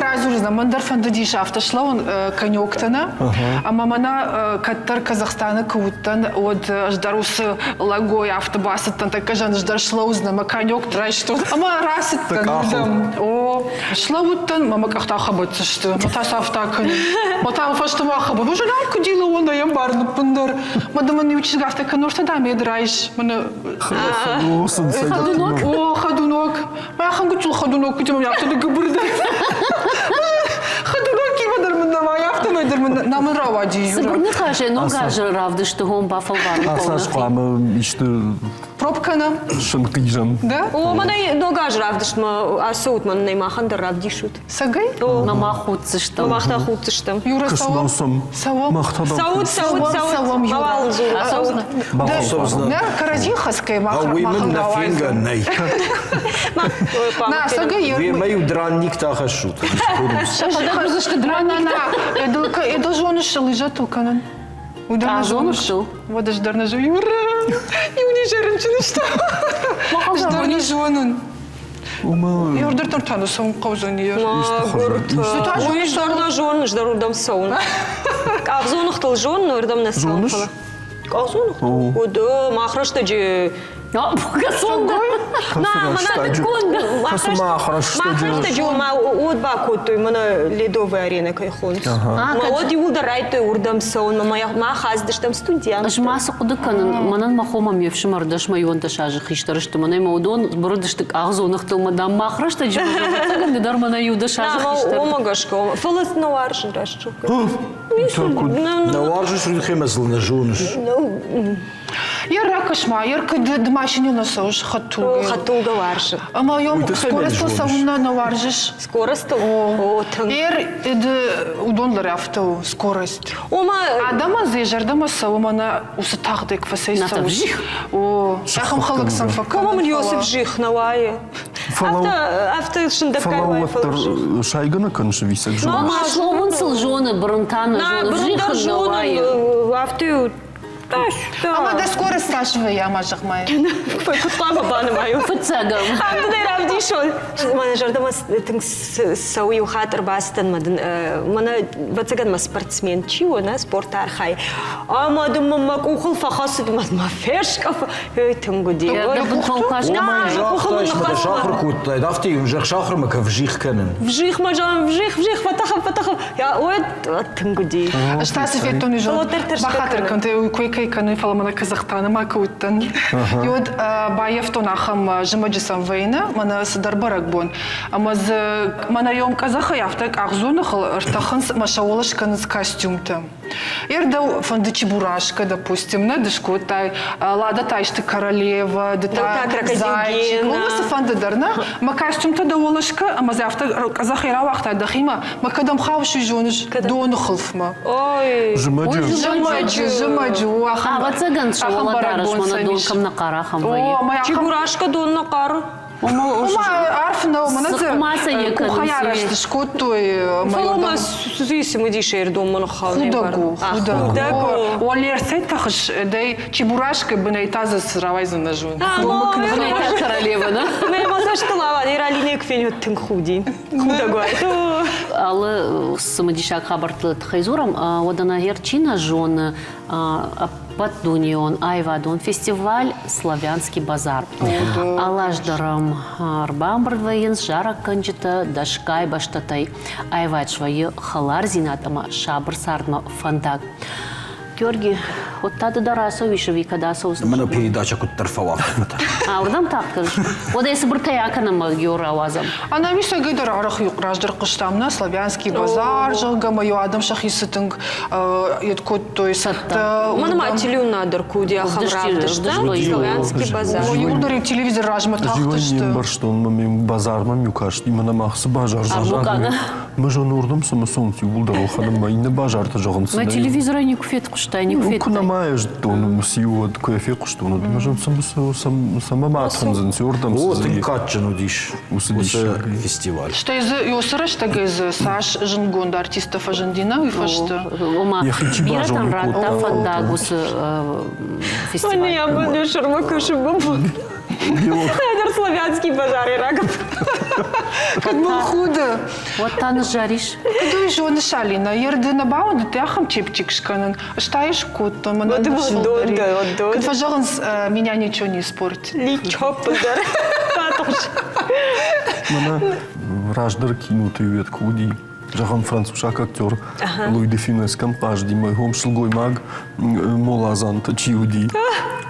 Разурзна, мандар фандадиш автошла он конёктана, а мамана каттар Казахстана куттан от ждарус лагой автобасыттан так кажан ждар шлаузна ма конёк трай что. Ама расыттан. О, шлауттан мама кахта хабатсы что. Матас автакан. Матам фаштама хаба. Боже, лайку дила он да ямбарны пындар. Мадаман учишь гафта канорта да медрайш. Мана Ходунок. О, ходунок. Я хангучул ходунок, где я автоды габырды. Ходунок кивадар мандава, я автоды нам равади. Сыбурны хаже, но гаже равды, что он бафал Асаш варн. клама ишты Пробкана. шанкижан. Да? О, мана нога жравдыш ма асут ман неймахан равдишут. Сагай? Мама худцы что. Махта хутыш там. Юра Савом. Кышлаусам. Савом. Махтадам. Савом, Юра. Мавал зур. Осознанно. Да, Каразихаская а вы من نفینگا نی На, Сагай. وی میو درانیک تا خشوت Я даже он ушел, лежат толканан. А зону что? Вот даже дарна жу. Юра. И у них жаренчины что? Ждарни жонун. Ума. Юрдер тортану сон каузон ер. Ой, ждарна жон, ждарудам саун. Авзонух тыл жон, нордам на саун. Жоныш? Авзонух? О, да, махрашта же Покасонда. Что ма от бакуту именно ледовая арена кайхонс. Ма от юлда райты урдам сон, ма хаздыш там студент. Жмасы кудыканын манан махомам евшимар даш майон ташажы хиштарышты манай маудон бурдыштык агзонах тылмадан махрышта жибаган недар мана юдашажы хиштар. Омагашко. Фалас на варшин рашчук. Наваржиш рудхемезл на жунш. Я ракошма, я домашнюю носож хатуга. Хатуга варшин. Ама йом скорость сауна наваржиш. Скорость. О, там. Ер удонлар автоу скорость. Ома Адама зежар, дама саумана усатахдек фасейса. Натавжих. О, шахам халаксан фака. Комам Йосиф жих навае. Авто шиндакай Фалауаттар шайгана каншы висек жон. Мама шломын сылжоны бұрынтаны жоны жихын навайы. Авто Ама да скорость сашва я мажахмай. Папа банамаю. Фыцагам. Абдай равдишон. Мана жардама тың сауи ухатыр бастан мана бацаган ма спортсмен чио на спорт архай. Ама думам ухул фахасы думам ма фешка. Тыңгуди. Я бухалкаш. Шахр куттай, дафти уже шахр мы вжих канен. Вжих мажам, вжих, фатахам. Я ой тыңгуди. Штасы феттоны жон. Бахатыр канты кой каны фаламана Казахстана макуттан. Йод баев тонахам жимаджисам война, мана садарбарак бон. Амаз мана йом казаха яфтак ахзонахал ртаханс машаолашкан с костюмта. Ерда фонды чебурашка, допустим, на дышкотай, лада тайшты королева, дета зайчик. Умаса фонды дарна, ма костюмта да олашка, амаз яфтак казаха ира вахтай дахима, ма кадам хавши жониш донахалфма. Ой. Жимаджу. Вацаган шоуладарыш мана донкам на карахам вайы. Чебурашка донна кару. Ома арфна, Сықмаса екін. Ухаярашты шкоттой. Фалама зүйсімі дейшер домын қалны бар. Худагу. Олер сайт тахыш, дай чебурашка бынай таза сыравайзы на жун. Бынайта королева, да? Мен мазаштылава, нейралине кфен өттің худи. Худагу айту. Алы сымыдишак хабарты тхайзурам, одана ерчина жоны Пат Дунион, Айвадон, фестиваль «Славянский базар». Алаждарам Арбамбардвайын жара канчыта дашкай баштатай. Айвад швайы халар зинатама шабыр сардма фандак. Георгий, вот тады дараса вишеви кадаса узнал. Мана передача куттар фавахмата. Ордам так кажешь. Ода если бір таяканама Геор авазам. Она виса гайдар арах юқраждар қыштамна «Славянский базар» жылға майо адам шахисытың еткот той сатта. Мана мателю надыр куди ахамравдыш, да? Славянский базар. Юлдарим телевизор ражма тақтышты. Живанем барштон мамим базарма мюкаш, именно махсы бажар Арбукана. Мы же нурдым самосунти улдароханым, а инне бажарты жоғын Ма телевизора не куфет куштай, не куфет. Кунамаеш тону сиуат коефе куштуну, мы же сама матханзен сюрдам. Вот и катчану диш. Фестиваль. Что из Йосера, что из Саш Жангонда артистов Ажандина и фашта. Ома Я хочу биратан бажон рата фандагус фестиваль. Я буду шармакуши бабу. Это славянский базар, Ираков. Как бы худо. Вот таны жаришь. Куду и жены шалина. Ерды на баунды ты ахам чепчик шканан. Штаешь кот, то мана Вот да. Кот фажаланс меня ничего не испортит. Личоп базар. Патош. Мана раждар кинутый ветку уди. Жахан французак актер Луи де Фюнес кампаж димой хом шилгой маг молазанта чиуди.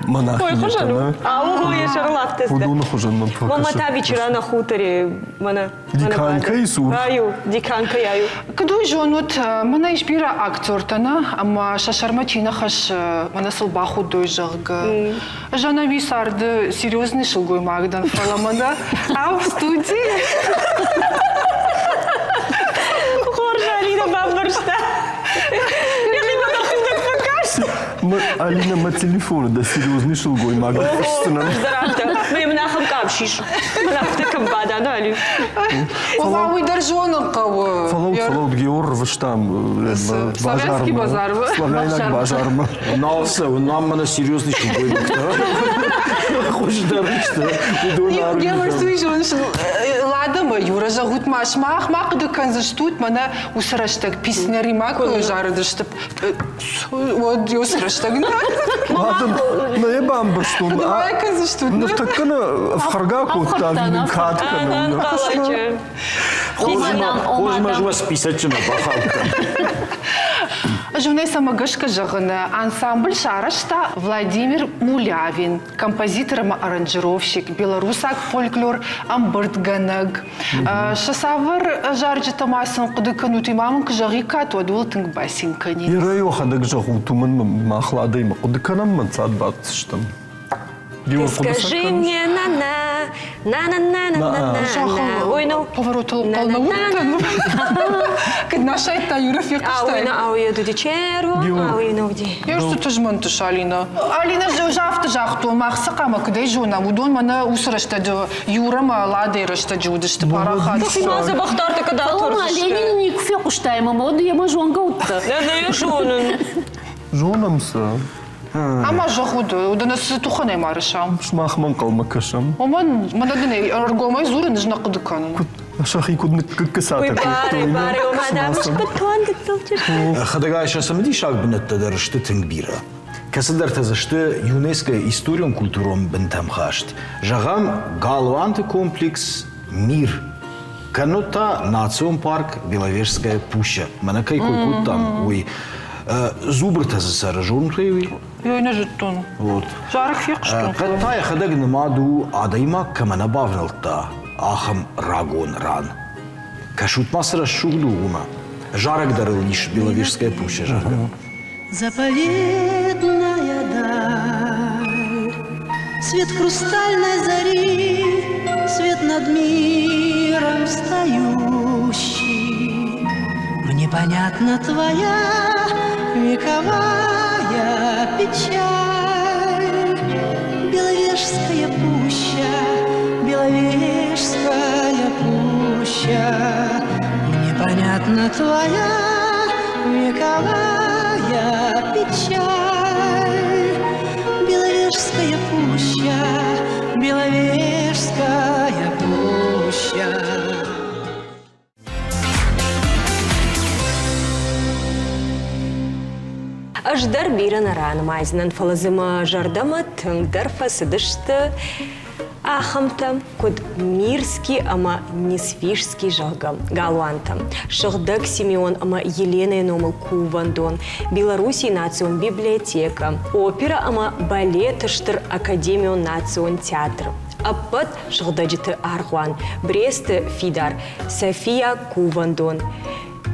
Ой, хожану. А ого, я шарлафтесте. Худуна хожан нам Мама та вечера на хуторе. Диканка и сур. Аю, диканка яю. Куду и женут мана ишбира актер тана, ама шашармачина хаш мана сылба худой жага. Жана висарды серьезный шилгой магдан фаламана. А в студии Алина бабушка. Я не могу так покажешь. Алина ма телефон да серьезный шилгой маг. Здравствуйте. Мы им нахам капшиш. Мы нахам камбада, да, Али? Ова уйдар жену кого. Фалаут Геор выштам. Славянский базар. Славянак базарма. Нам на серьезный шугой. Хочешь дарить, что? Я морсую жену. Ладно, Юра загут мах да канзаштут, мана усраштаг писнери мак жары штаб. Вот усраштаг. Ладно, наебам баштун. Давай канзаштут. Ну так кана в харгаку там катка. Калачы. Хуже можу списать на бахалка. Жуне самагышка жығыны ансамбль шарашта Владимир Мулявин, композитор и аранжировщик, белорусак фольклор амбыртганыг. Шасавыр жаржы тамасын құдыкын утимамын кжағика тодвыл тыңг басинкани. Ирайо хадак жаху тумын махладай мақудыканам мансад батыштым. Ты скажи мне на-на-на-на-на-на-на-на-на. Ой, ну. Поворот қална уттан. Кыдна шайтта Юра фиқыштай. Ауи дуди черво, ауи нуди. Я что ты жмантыш, Алина? Алина же жафты жахту, махсы қама кыдай жуна. Удон мана усырышта Юра ма ладай рышта жудышты парахат. Маза бахтарты когда Алма, Ленин не кфе куштайма, моды я мажонга утта. не жонын. Жонамса. Ама жахуды, уданасы туханай марышам. Шмахман қалмакашам. Оман манадыны аргомай зурын жна қыдыканын. Шахи куднит кыккасата. Бари, омадамыш бетон гытылчыш. Хадагай шасамди шаг бинетте дырышты тыңбира. Касыдар тазышты ЮНЕСКО историон культурон бинтам хашт. Жагам галуанты комплекс «Мир». Канота национ парк Беловежская пуща. Манакай койкут там, ой. Зубр тазысары жонтуеви. Я не життон. Вот. Жарых фиқштон. Каттай хадаг нымаду адайма камана бавралта. Ахам рагон ран. Кашут масра шугду ума. Жарок дарыл ниш Беловежская пуща жарга. Заповедная даль, свет хрустальной зари, свет над миром встающий. Мне понятна твоя вековая печаль. Беловежская пуща, Беловежская пуща. Мне понятна твоя вековая печаль. Беловежская пуща, Беловежская пуща. Аждар биран аран майзнан фалазыма жардама тыңдар фасыдышты ахамта код мирский ама несвижский жалгам галуантам. Шахдак Симеон ама Елена Номал Кувандон. Белоруссии национ библиотека. Опера ама балет штыр академион национ театр. Апат шахдаджиты Архуан. Брест Фидар. София Кувандон.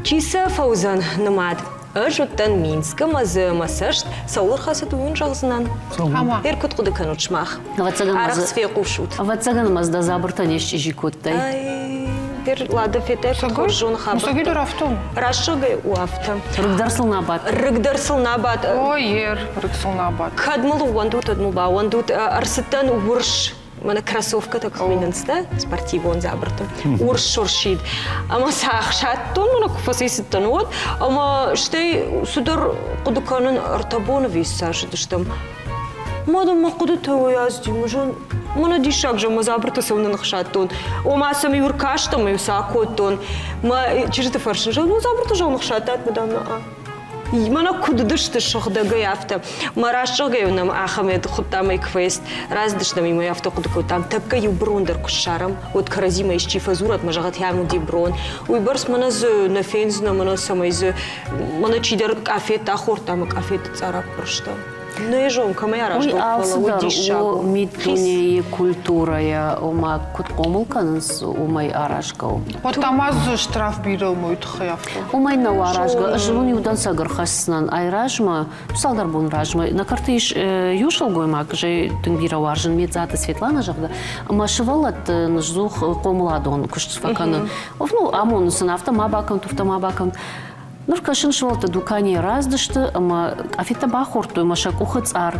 Чиса Фаузан Намад. Ажуттан Минска мазы масашт саулар хасат уйын жағзынан. Ама. Эркут құды канучмах. Арық сфе қушут. Ватсаган мазда забыртан ешчі жикоттай. Бер лада фетер қоржон хабат. Мусагидер автом. Рашыгай у авто. Рыгдарсыл набат. Рыгдарсыл набат. Ой, ер, рыксыл набат. Кадмылу вандут адмылба. Вандут арсыттан урш. Мана кроссовка так миненста, спортивы он забрата. Урш шуршит. Ама сахшаттон мана куфасисыттан вот. Ама штей судар кудуканын артабоны виссашыды штам. Мадам мақуды тауы яздим, жон. Мана дишак же ма забрата савнан хшаттон. Ома сами уркаштам и сакоттон. Ма чижты фаршын жон, ну забрата жон хшаттат мадам на а. Мана кудышты шохдага яфта. Марашога нам Ахмед хутамай квест. Раздышнам ему яфта кудыку там такка юброндер кушарам. От каразима из чифазурат мажагат яму диброн. Уй барс мана з на фензна мана самай з мана чидер афет ахор там афет царап прошта. Ну и жон камая раш Алсыдар, о митуне и культурая, ома куткомылканыз, умай арашкау. Вот тамаз штраф бирал мой тхаяфта. Умай на аражга, жылун юдан сагар хаснан айражма, салдар бун ражма. На картыш юшал гоймак, же тыңбира варжын медзата Светлана жагда, машывалат нажзух комладон куштфаканы. Ну, амон сынафта мабакам, туфта мабакам. Нуркашин швалта дукане раздышты, ама афита бахорту, машак ухыцар.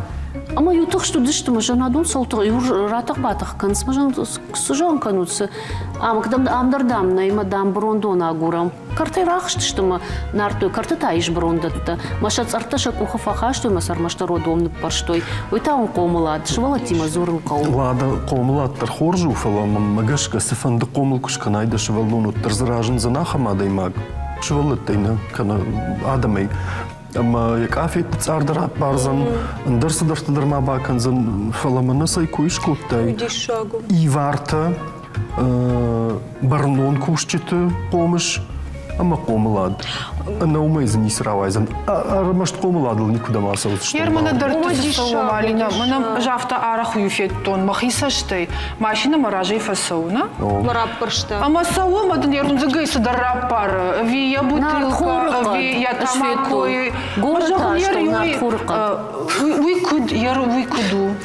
Ама ютық что дышты, мажан адун солтық, юр ратық батық канс, мажан ксужан кануцы. Ама кдам амдардам, найма дам брондон агурам. Картай рахшты, что ма нартой карты таиш брондатта. Машац арташак ухафаха, что масар машта родомны парштой. Уйта он комылад, швала тима зорын қау. Лада комлад тархоржу фала магашка сефанды комл кушканайда швалуну тарзражын занахама даймаг. Швалаттайна кана адамай. Ама як афит цардара барзан дърсадар ма баканзан фаламана сай куишкуттай. Дишагу. И варта барнон кушчиты помыш. Ама комлад. Она умейзан исравайзан. Армашт комладыл никуда масал. Ермана дырты салом алина. Мана жафта арах юфеттон. Махисаштай. Машина маражей фасауна. Марап пыршта. Ама сау мадан ерун загайса дарапар. Вия бутылка. Вия тамакой. Город что на Турка. Уйкуду.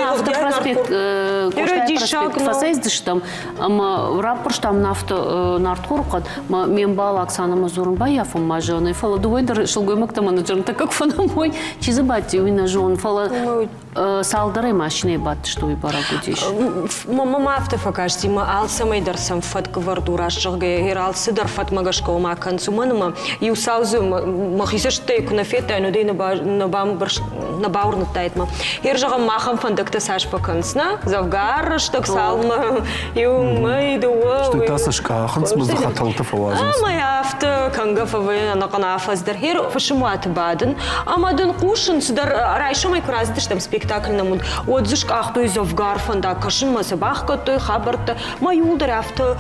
Автопроспект фасайздыштам. Ама раппырштам нафта нартхуркат. Мен бала Оксана Мазурнбаев, мажоны фала дуйдер шелгой мактаманаджер, так как фанамой чизы бати уйна жон фала салдары машины бат что и барагудиш. Мама автофакашти ма алсамай дарсам фат квардураш жагай иралсы дар фат магашко ма консуманыма и усаузу махисаштай кунафета но дей на баурна тайтма. Ир жага махам фандакта саш пакансна завгар шток салма и умай дуа. Что это сашка ханс мазахаталта фавазин. Моя авто кангафавы на канафас дар хир фашимат баден. Амадын кушин сдар райшамай кураздыш там спектакль намуд. Отзышка ахтой завгар фанда кашин масабахка той хабарта. Маюлдар авто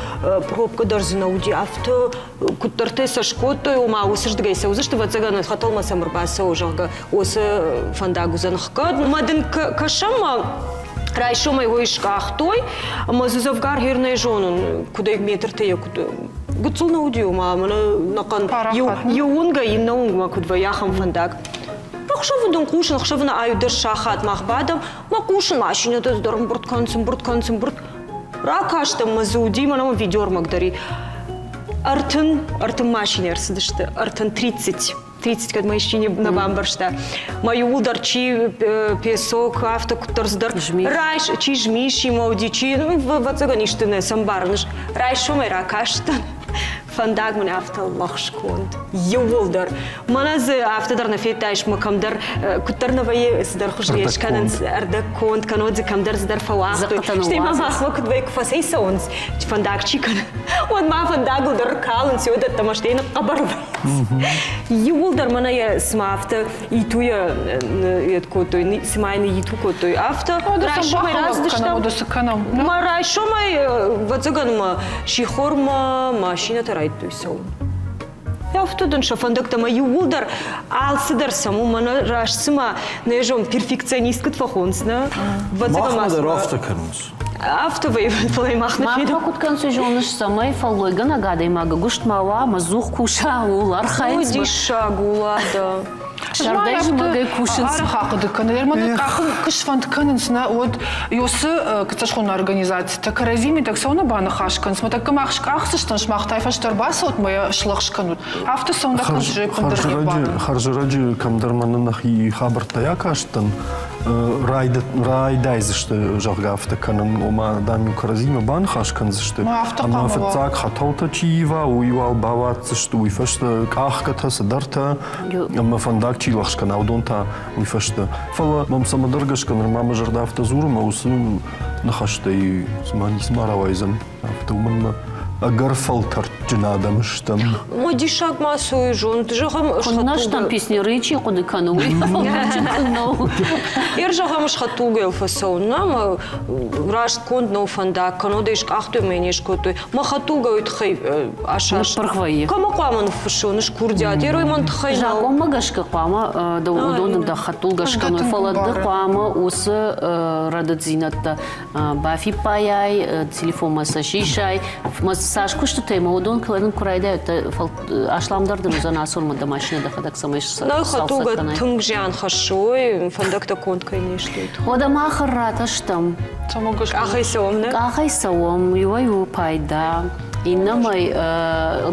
пробка дарзинауди авто кутарте сашко той ума усыждыгайса узышты вацаган хатал масамырбаса ужага осы фанда гузанхка. Мадын кашама райшамай войшка ахтой мазузавгар хирнай жонун куда метр те куда гуцул наудио мана накан юунга иннаунга кудва яхам фандак. Ахшавдун кушин ахшавна аюдер шахат махбадам ма кушин машината дорм бурткансым бурт ракаштам мазуди мана видеор магдари артын машинерсдышты артын 30 kad машине на бамбаршта. Мою ударчи песок автокутарздар. Райш чи жмиши маудичи вацагаништыны самбарныш. Райшо май ракаштан. Фандаг мен авто лахшконд. Юволдар. Маназы автодар на фетайш макамдар кутарнавае сдар хужлеш канан ардаконд канодзи камдар сдар фауахто. Штей мама хлок двойк фасейсаунс. Фандаг чикан. Он ма фандагл дар калан сюда тамаштейна абарва. Юволдар манае смафта и туя еткотой смайны ютукотой авто. Райшо май раздыштам. Ма райшо май вацаганма шихорма машина райтуйсау. Я в тудын шафандакта мою удар алсыдар саму мана рашсыма нежом перфекционисткат фахонсна. Махмадар автоканус. Автовый флай махна. Махма куткансу жоныш самай фалой ганагада имага гуштмава мазух куша улар хайц. Дишагула да. Шардай жмагай кушинс. Арахақыды каналерманы қақын кыш фанд канынсына от юсы кыташхуна организация. Так разими так сауна баны хашканс. Мы так камахшк ахсыштан шмахтай фаштар баса от моя шлахшканут. Авто саунда ханжи пандырги баны. Харжираджи камдарманынах и хабартая каштан. Райдайзышты жағға авто канын ома дамю каразима баны хашканзышты. Ама фетцак хатаута чиева уйвал баватзышты уйфашты кахката садарта. Ама фандак чилахшкан аудонта уйфашты. Фала мам самадыргашкан мама жарда автозурма усын нахашты смани смаравайзан автоуманна. Агар фалтар джинадамыштам. Моди шаг масу жон жагам Наш там песни рычи куды кану. Ир жагам шхатугел фасауна раш конд но фанда канодеш ахту менеш котой махатуга утхай ашаш. Пархвае. Кама каман фшоныш курдят. Ир иман тхай. Жагом магашка қама да удон да хатулгашка но фалады қама осы рададзинатта бафи паяй телефон масашишай Сашку что ты ему удон кладен курайда это ашламдардын узана асурмада машинада хадак самайш На хатуга тунгжан хашой фандакта конт конечно. Ода махарата штам. Ахай саомна. Ахай саом юаю пайда. Иннамай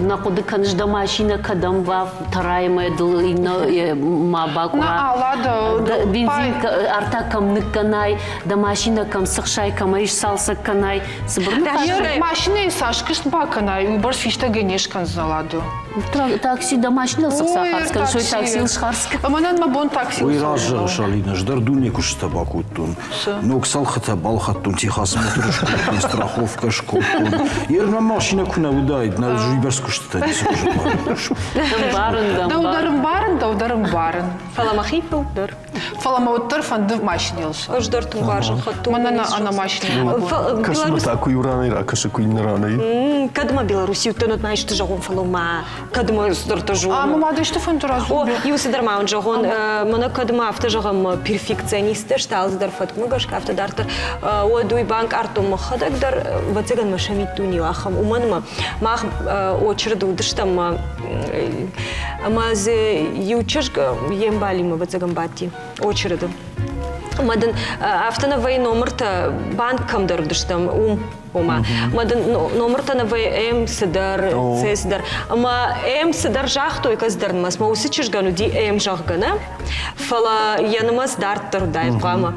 накуды канышда машина кадам вав тараемая дыл инна мабакуа. На алада. Бензин арта камнык канай, да машина кам сықшай камайш салса канай. Машина и Сашкаш бакана, и убор фишта генешкан заладу. Такси да машина сықсахарскан, шой такси лшхарскан. Аманан мабон такси. Ой, разжал шалина, ждар дуне кушта бакуттун. Но ксалхата балхаттун, техосмотришь куттун, страховка шкоттун. Ерна машина куна удает, на жиберс кушта не сможет. Да ударым барын. Фаламахи удар. Фаламауттар фанды машинелш. Ождар тумбаржын хатту. Манана ана машина. Кашма таку юраны, рака куин раны. Кадма Беларуси, ты знаешь, ты жагон фалома. Кадма стартажу. А мама да что фантуразу. О, юсы дарма он жагон. Мана кадма автожагам перфекционист, штал здар фатмугаш, автодартер. О, дуй банк артум махадак дар вацеган машамит туни ахам. Уманма мах очереду дыштам. Маз ючешка ембалима вацеган бати. Очереду. Мадан автоновый номер-то банком дырдыштам Ома. Мадан номер-то на ВМ сидар, сидар. Ама М сидар жах той каздарнмас. Ма усичиш гану ди М жах гана. Фала янамас дартер дай гама.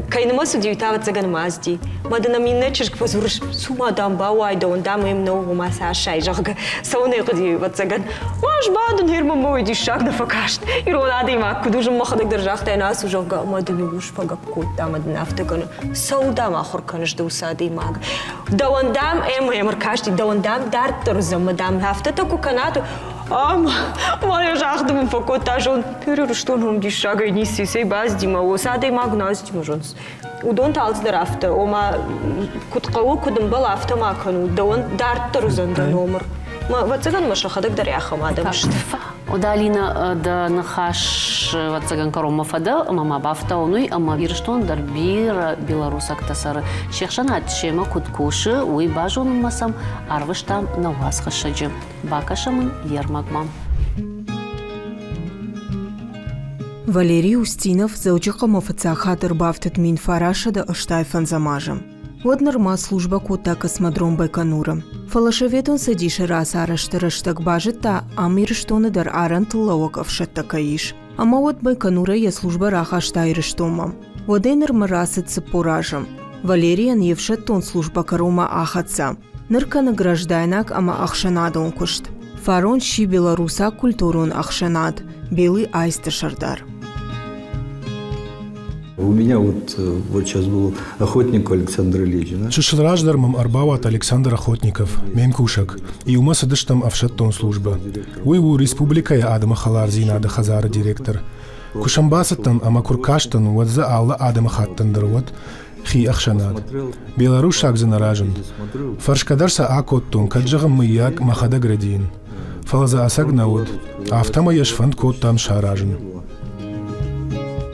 Кайнамас удивитава цаганмас ди. Мадан аминне чиш гвазурш сума дам бауай дон дам М но ома сашай жах га. Сауне гди вацаган. Ваш бадан хирма мой ди шак да факашт. Ирона ди ма кудужум махадак дар жах тай нас жах га. Мадан юш фага кот мадан автоган. Сауда махор канш да усади маг. Давандам эмаркашти, давандам дартер за мадам хафтата куканату. Моя жахдам факотажон. Перер что нам дишага и ниси сей баздима. Осаде магназ димажонс. Удон талц драфта. Ома куткау кудам бал автомакану. Даван дартер за номер. Вацаган машахадак даряха мадамшт. Удалина да нахаш вацаган карома фада, мама бафта онуй, ама вирштон дар бир белорусак тасары. Шехшанат шема куткуши, уй бажон масам, арвыштам на вас хашаджи. Бакашамын ермагмам. Валерий Устинов заучиком офицахатыр бафтет мин фараша да оштайфан замажем. Вот норма служба кота космодром Байконура. Фалашеветон садиша раз араштак бажета, а мирштоны дар арант лауак авшаттакаиш. Ама вот Байконура я служба раха штайриштома. Водейнер марасет цепоражем. Валериан евшеттон служба карома ахатса. Нырка награждайнак ама ахшанадон кушт. Фарон щи белоруса культурон ахшанад. Белый айсташардар. У меня вот сейчас был охотник Александр Ильич. Шишраддармам арбават Александр Охотников, Мемкушак, и у нас адыштам авшаттон служба. Уйву республика я Адама Халарзина ада Хазара директор. Кушамбасаттан амакуркаштан вот за Алла Адама Хаттандар вот хи ахшанат. Беларусь шаг занаражен. Фаршкадарса акоттун каджагам маяк махада градин. Фалаза асагнаут, автама яшфанд кот там шаражен.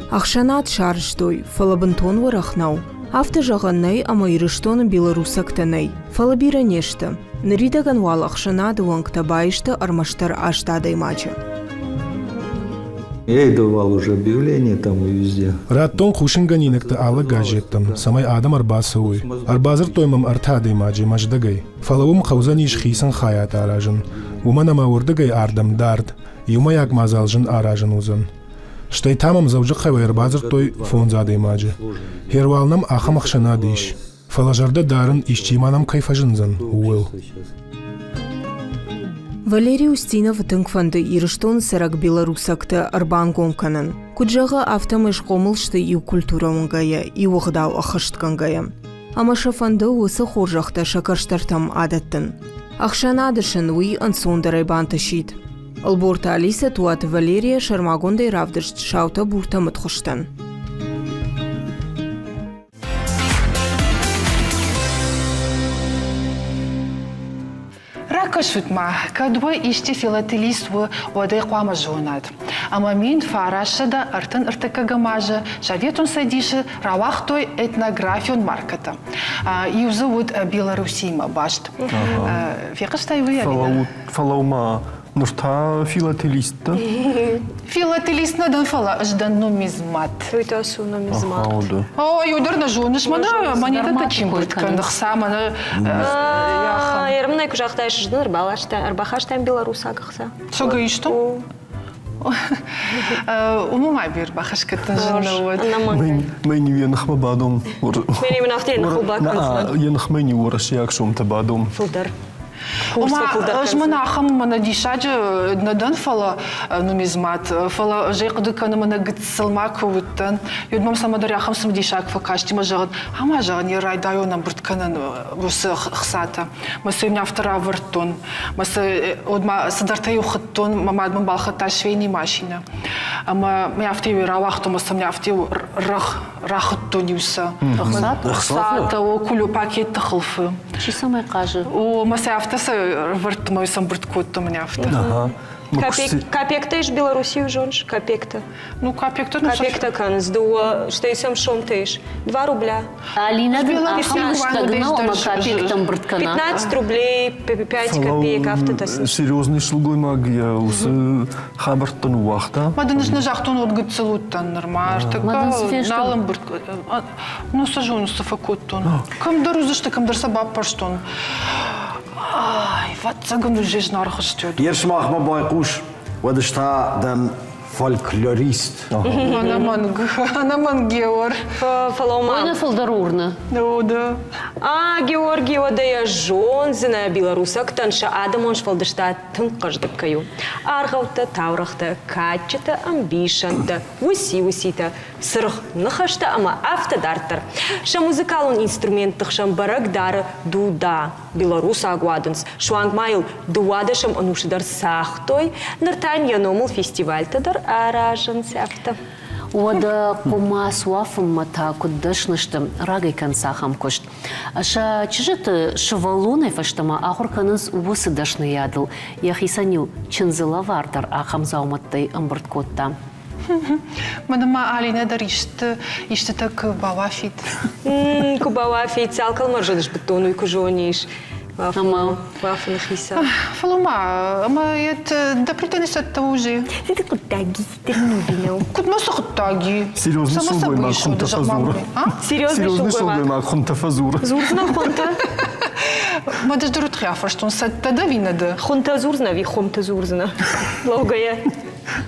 Ахшанат шарштой, фалабантон варахнау. Автожаганнай ама ирыштон белорусактанай. Фалабира нешта. Наридаган вал ахшанат уангтабайшта армаштар аштадай мача. Я и давал уже объявления там и везде. Раттон хушинганинекта алла гаджеттам, самай адам арбасауй. Арбазар тоймам артадай маджи маждагай. Фалавум хаузаниш хисан хаят аражен. Уманама урдагай ардам дард. Юмаяк мазалжен аражен узан. Штай тамам завжахай арбазар той фонзадай маджи. Хервалнам ахам ахшанадиш. Фалажарда дарен ищиманам кайфажензан. Уэл. Валерий Устинов тыңфанды ирыштон сарак белорусакта арбан гомканын. Куджага автомыш қомылшты ию культура оңгая, ию ғдау ахышткангая. Ама шафанды осы хоржақта шакарштартам адаттын. Ахшанадышын уи ансондарай банташид. Алборта Алиса туаты Валерия шармагондай равдышт шаута бурта мытхыштан. Ракашутма, кадвой ишти филателиству воды қуама жонад. Ама мин фарашада артын артыкагамажа, шаветун садиши равахтой этнографион марката. Юзы вот Беларусима башт. Фекаштай вы, Алина? Фалаума Нурта филателист. Филателист надо фала, ждан нумизмат. Уйта су нумизмат. Ауду. Ой, ударна жоныш, мана монета дармат тачим такой, бұрткандықса, мана... Ерімнай күжақтай шыждың ырбақаштан белорусағықса. Соға ишту? Умумай бир бахашкаттан жынна вот. Мен янах мабадом. Мен именно автен хулбак. Янах мени урашияк шумта бадом. Фулдар. Жмана ахам мана дишаджы надан фала нумизмат, фала жайқыды каны мана гытсылмак уыттан. Юдмам самадар ахам сым дишак факаштима жағын. Ама жағын ерай дайонам бұртканын бұсы қсата. Масы имня автора вырттон. Масы одма садартай ухыттон, мамадмын балхата швейни машина. Ама мен автею равахту, масы мне автею рахыттон юса. Қсата, о кулю пакетті қылфы. Чи самай кажы? О, масы автосы вырт мой сам бұрткотты мне авто. Ага. Капекта еш Беларусию жонш? Капекта. Ну, капекта. Капекта каныз, дуа, что есем шом тейш. 2 рубля. Алинадан ахам штагнау, ама капектам бұрткана. 15 рублей, 5 копеек автотасын. Серьезный шылгой магия. Усы хабарттан уақта. Мадан ішіне жақтон отгыт целуттан нормар. Мадан сфеш налым бұрткана. Ну, сажуны сафакоттон. Камдар узышты, камдар сабап парштон. Ай, ватсагын уже нарқы штёд. Ершмах ма байқуш, вадышта дан фольклорист. Анаман Геор. Ойна фалдарурна. Да. Георгий одая жонзина белорусак танша адамонш фалдышта тынқыждып каю. Арғаута, таурақта, качыта, амбишанта, уси-усита, сырық нықашта, ама автодарттар. Ша музыкалын инструменттық шам барагдары дуда белорус агуадынс. Шуангмайл дуада шам анушыдар сахтой, нартан яномыл фестивальтадар аражын сәфті. Ода кума суафым мата куддашныштым рагай концахам кошт. Аша чижыты шывалунай фаштама ахурканыз усы дашны ядыл. Яхисаню чынзыла вардар ахам зауматтай ымбырткотта. Мадама Алина дар ишты так бавафит. Кубавафит, цалкал маржадыш бетону и кужониш. Вафын хиса. Фалума, ама да пританисат уже. Ты кутаги, ты не видел. Кут таги. Серьезный шылгой маг хунта фазура. Серьезный шылгой маг хунта фазура. Зурзна хунта. Мадаш дурут хяфа, что он сатта да винада. Хунта зурзна, ви хунта зурзна. Логая.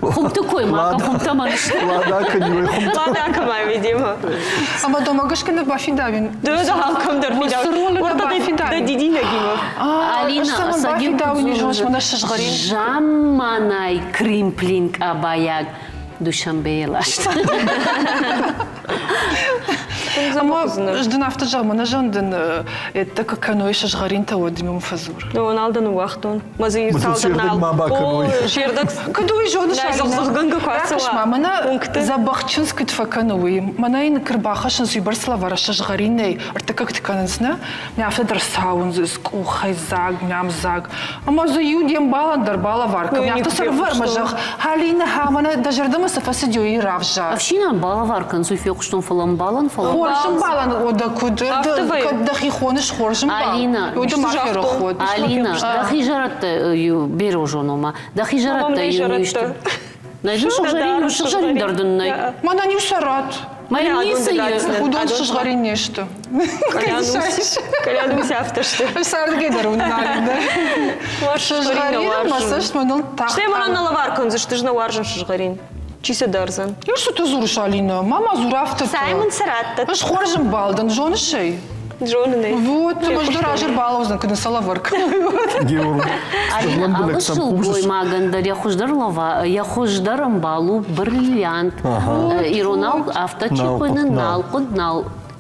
Хумты кой мака, хумта манышты. Ладака не хумта. Ладака май, видимо. Ама дома гашкина бафидавин. Да, халкам дар фидавин. Да диди нагимов. Алина, садим жаманай кримплинг абаяг. Душанбейлашты. Ама ждын автожал, мана жандын это как каной шажгарин-то одимим фазур. Ну, он алдан уахтон. Мазы салдарнал. О, шердак. Кадуй жона Зогганга квасыла. Мана забахчынскит факановый. Мана ин кырбахашын сүйбар славара шажгариней. Арта как ты канансна? Меня автодар саунзыз, кухайзаг, мямзаг. Ама за юдем баландар бала варка. Меня автосар вармажах. Халина хамана дажардама сафасидю и равжа. Авшинан балаваркан суфек штон фалам балан фалам. Хоршым балан ода кудыр. Дахи хоныш хоршым балан. Алина, Алина, дахи жаратта бері жонома. Дахи жаратта юништы. Найдын шажарин дардыннай. Мана не усарат. Моя нисы Удон шажгарин нешті. Калянусь автошты. Сардыге дарунналинда. Шажгарин масаш мадал так. Что я мана на лаваркан, за что ж на варжан шажгарин? Чисе дарзан. Я что ты зурш, Алина? Мама зурафта. Саймон Саратта. Аж хоржым балдан, жоны шей. Джонны. Вот, ты можешь ражер балаузан, когда салаварк. Георг. Алина, алышыл боймаганда я хождарым балу бриллиант. Иронал авточипыны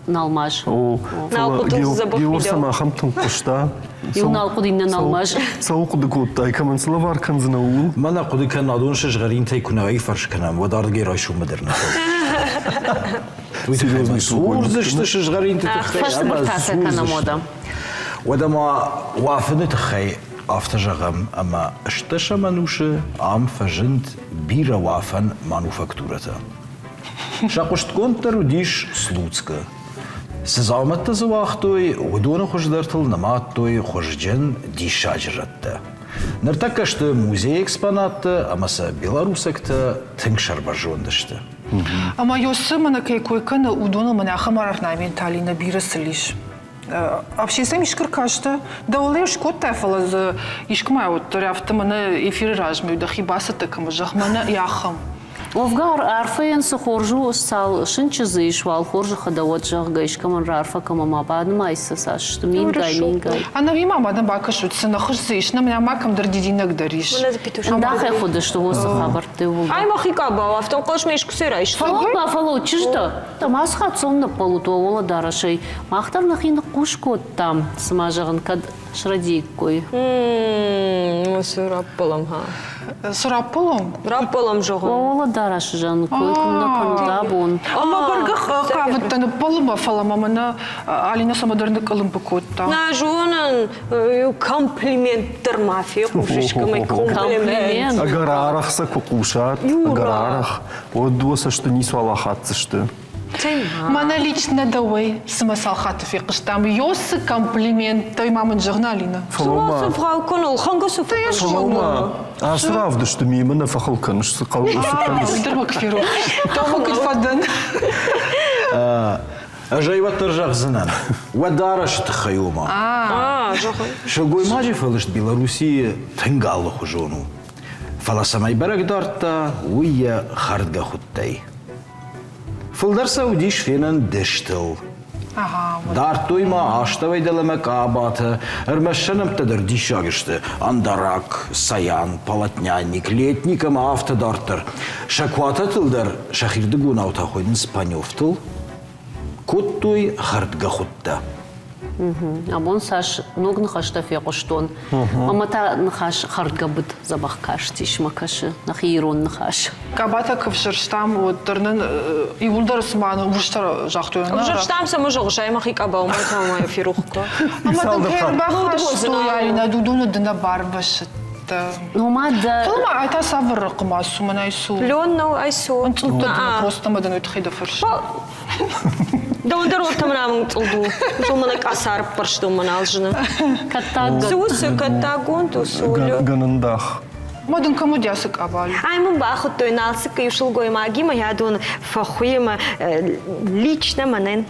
налмаш. Георг сама хамтын кушта. Юнал кудинен алмаш. Сауқуды куттай, каман салавар канзына ул. Мана куды кан адон шажгарин тай кунагай фарш канам, вадарги райшу мадерна. Серьезный Сурзышты шажгарин тай Фашты бартаса канамода. Водама вафыны тахай автожагам, ама шташа мануши ам фажинт бира вафан мануфактурата. Шакушт контару диш Слуцка. Сезаматта завахтой, удона хождартыл наматтой хожджен дишаджратта. Нартака, что музей экспонаты, а маса белорусок-то тыңшар бажондышты. Ама ёсы мана кейкойканы удоны мана хамар орнаменталина бирысылиш. Вообще сами шкаркашта. Да олеш котта фалаз ишкма вот ряфта мана эфир размю да хибаса такама жахмана яхам. Овгар арфен сохоржу сал шинчизы ишвал хоржу хадавот жахга ишкаман рарфа камама бад майса саш что мингай. Она вима мадан бакашут сына хырзыш на меня макам дардидинак дариш. Да хай ходы что восы хабар ты вол. Ай махика бава, в том кошмеш кусерайш. Фало чижда. Там асхат сонна полуту вола дарашей. Махтар нахин кушкот там смажаган кад шрадикой. Сырапполом, ха. Сырапполом? Рапполом жоғын. Вола дараш жан койкумда кануда бон. Ама баргах кавыттаны полыма фалама мана Алина самодерны кылым букотта. На жонын комплименттер мафия кушишкамай комплимент. Агарарахса кукушат, агарарах. Вот доса, что не свалахатся, что. Мана лично давай смысл хатов и кыштам ёсы комплимент той мамын журналина. Фалома. Фрау Конул, хангасу Фалома. А сравда, что мимо на фахалкан, что калусу. Дырмак феру. Тому кальфадан. Ажайват торжах зынан. Вадараш тхаюма. жоғын. Шогой мажи фалышт Белоруссии тынгалы хужону. Фаласамай барагдарта уйя хардга хуттай. Фылдар Саудиш фенен дештыл. Дар тойма аштавай делемек абаты, эрмешшенем тедер дишагышты. Андарак, саян, полотняник, летникам автодартыр. Шакуата тылдар шахирды гунаута ходин спанёвтыл. Коттуй хардга хутта. Абон саш ног нахашта феқоштон. Амата нахаш хардга быт забах каш тиш макаши нахирон нахаш. Кабата кывшырштам вот тырнын иулдар сманы уштар жақтойна. Жырштам сама жоғышай махика бау май ферухка. Амата пербаха что Алина дудуны дына барбашыт. Номада. Фалма айта сабыр қымасу манайсу. Лённау айсу. Он просто мадан өтхида фырш. Да он дорог там рамын тулду. Жумана касар паршту маналжына. Катага. Сусы катагон тусулю. Ганандах. Мадан камудясык абали. Ай мы бахут той налсы каюшыл гой маги моя дон фахуема лично манен.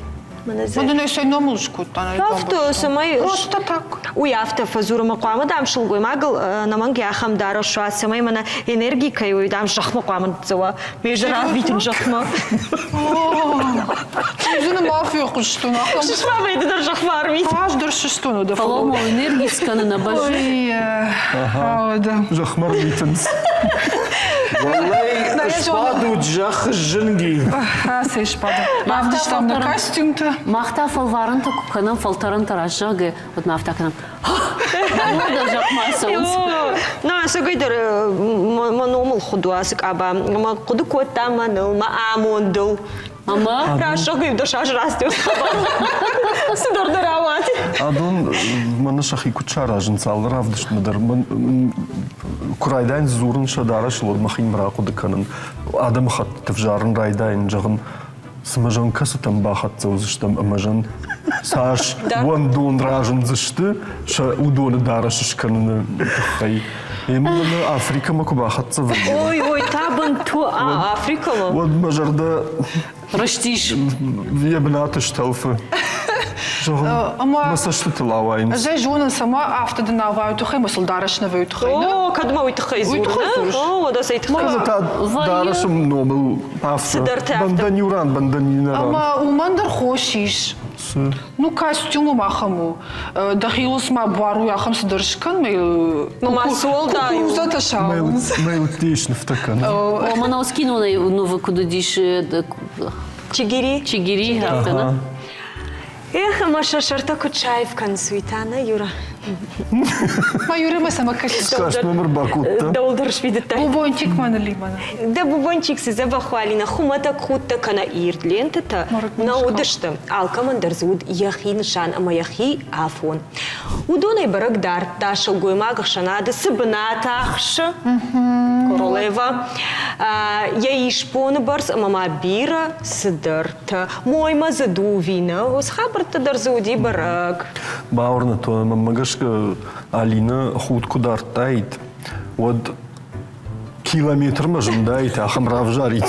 Мадан эсай намылшку тана. Авто самай. Просто так. Уй авто фазура мақамы дам шылгой магыл наман гяхам дара шуа самай мана энергии каю дам жахма қамын цуа. Между развитым жахма. Зина мафия кушту на. Шишма бейді дар жахма армит. Аж дар шестуну да Фалома энергии сканы на бажи. Ой, да. Жахмар Витенс. Валай, спаду джах жинги. Сей шпада. Мавдыш там на костюм-то. Махта фалварын то куканам фалтарын таражаге. Вот мафта канам. Мода жахмасонс. На сагайдар маномыл худуасык аба. Ма куду кота маныл ма амондыл. Ама? Рашогай дошаш растет. Сидор дарават. Адон мана шахи кучара жинцал равдыш мадар. Курайдайн зурын шадара шылод махин мраку дыканын. Адам хат тевжарын райдайн жагын. Смажан касы там бахат цаузыштам амажан. Саш вон дон ражын зышты. Ша удоны дара шишканын хай. Именно Африка маку бахат цавы. Ой, табын ту Африка ма. Вот мажарда Раштиш. ебнаты шталфы. Маса что ты лаваем? Зай жонын сама автоды наваю тухай масыл дарашна ваю тухай. О, кадма уйтхай зур. О, да сайтхай. Та дарашым номыл авто. Банданюран, банданинаран. Ама умандар хошиш. Ну костюму махаму. Дахилус ма бару яхам сдыршкан мей. Мама солда. Кукузата шаунс. Мейл тишн в такан. О, мана оскинула нову куда диш Чигири. чигири хафтана. Эх, Маша шарта кучаев консуитана, Юра. Майюры мы сама костюм. Скажешь, номер бакутта. Да ударш видите. Бубончик мана лимана. Да бубончик се забахвалина, хумата кутта кана ирдлентата, на удышты. Алкамандар зуд яхин шан, ама яхи афон. Удонай барагдар, ташыл гоймагах шанады, сыбната ахшы, королева. Я ишпоны барс, мама бира сыдырта. Мойма задувина, ос хабарта дар зуди бараг. Баурна то мамагашка Алина хутку дартайт. Вот километр мажындайт, ахамрав жарит.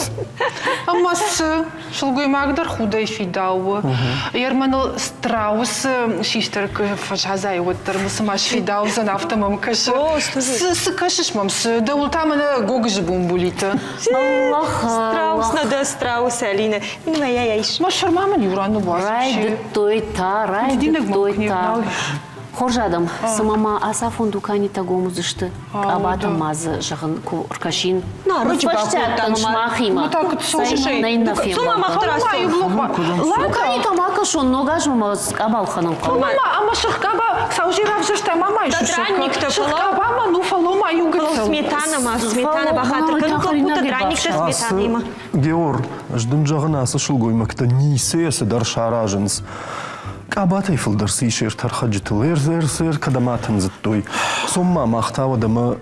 Амасы шылгой магдар худай фидау. Ерманыл страус шистер фашазай вот термусамаш фидау за нафтамам каш. С кашиш мамс. Да ултамана гогж бумбулита. Страус надо страус, Алина. Ну, я ищу. Машар мама не урану бас. Райды тойта, райды тойта. Хоржадам, самама аса фондукани тагому зашты. Абата мазы жағын куркашин. Ручпаштяттан шмахима. Ну так, слушай, Сума махтарасу. Лукани тамака шон ногажмама абалханам қалма. Мама, ама шахкаба саужирав зашта мама еще. Дранник-то шахкаба ну фалома югат. Сметана бахатыр. Кыны дранник-то сметана има. Геор, ждым жағын асы шылгоймакта нисесі дар шаражынс. Кабатай фылдырсы ишер тархаджытыл эрзер кадаматын зыттой. Сомма мақтау адамы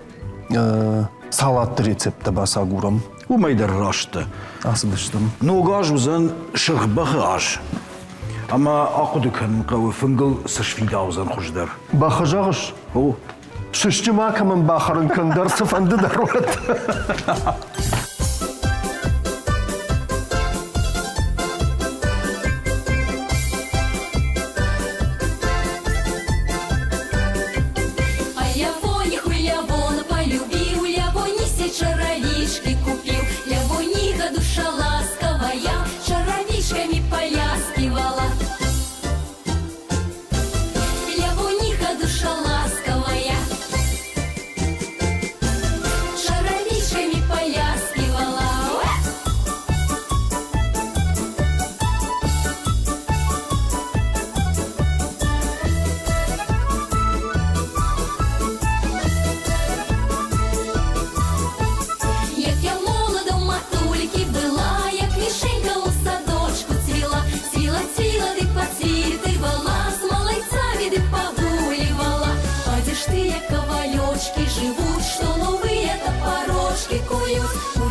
салатты рецепті баса гурам. Умайдар рашты. Асы дыштым. Ногаж узан шырбахы аш. Ама ақуды кән қауы фынгыл сышфида узан хуждар. Бақы жағыш? О. Шышчы макамын бақырын кындар сыфанды даруат. Живут, что новые топорожки куют.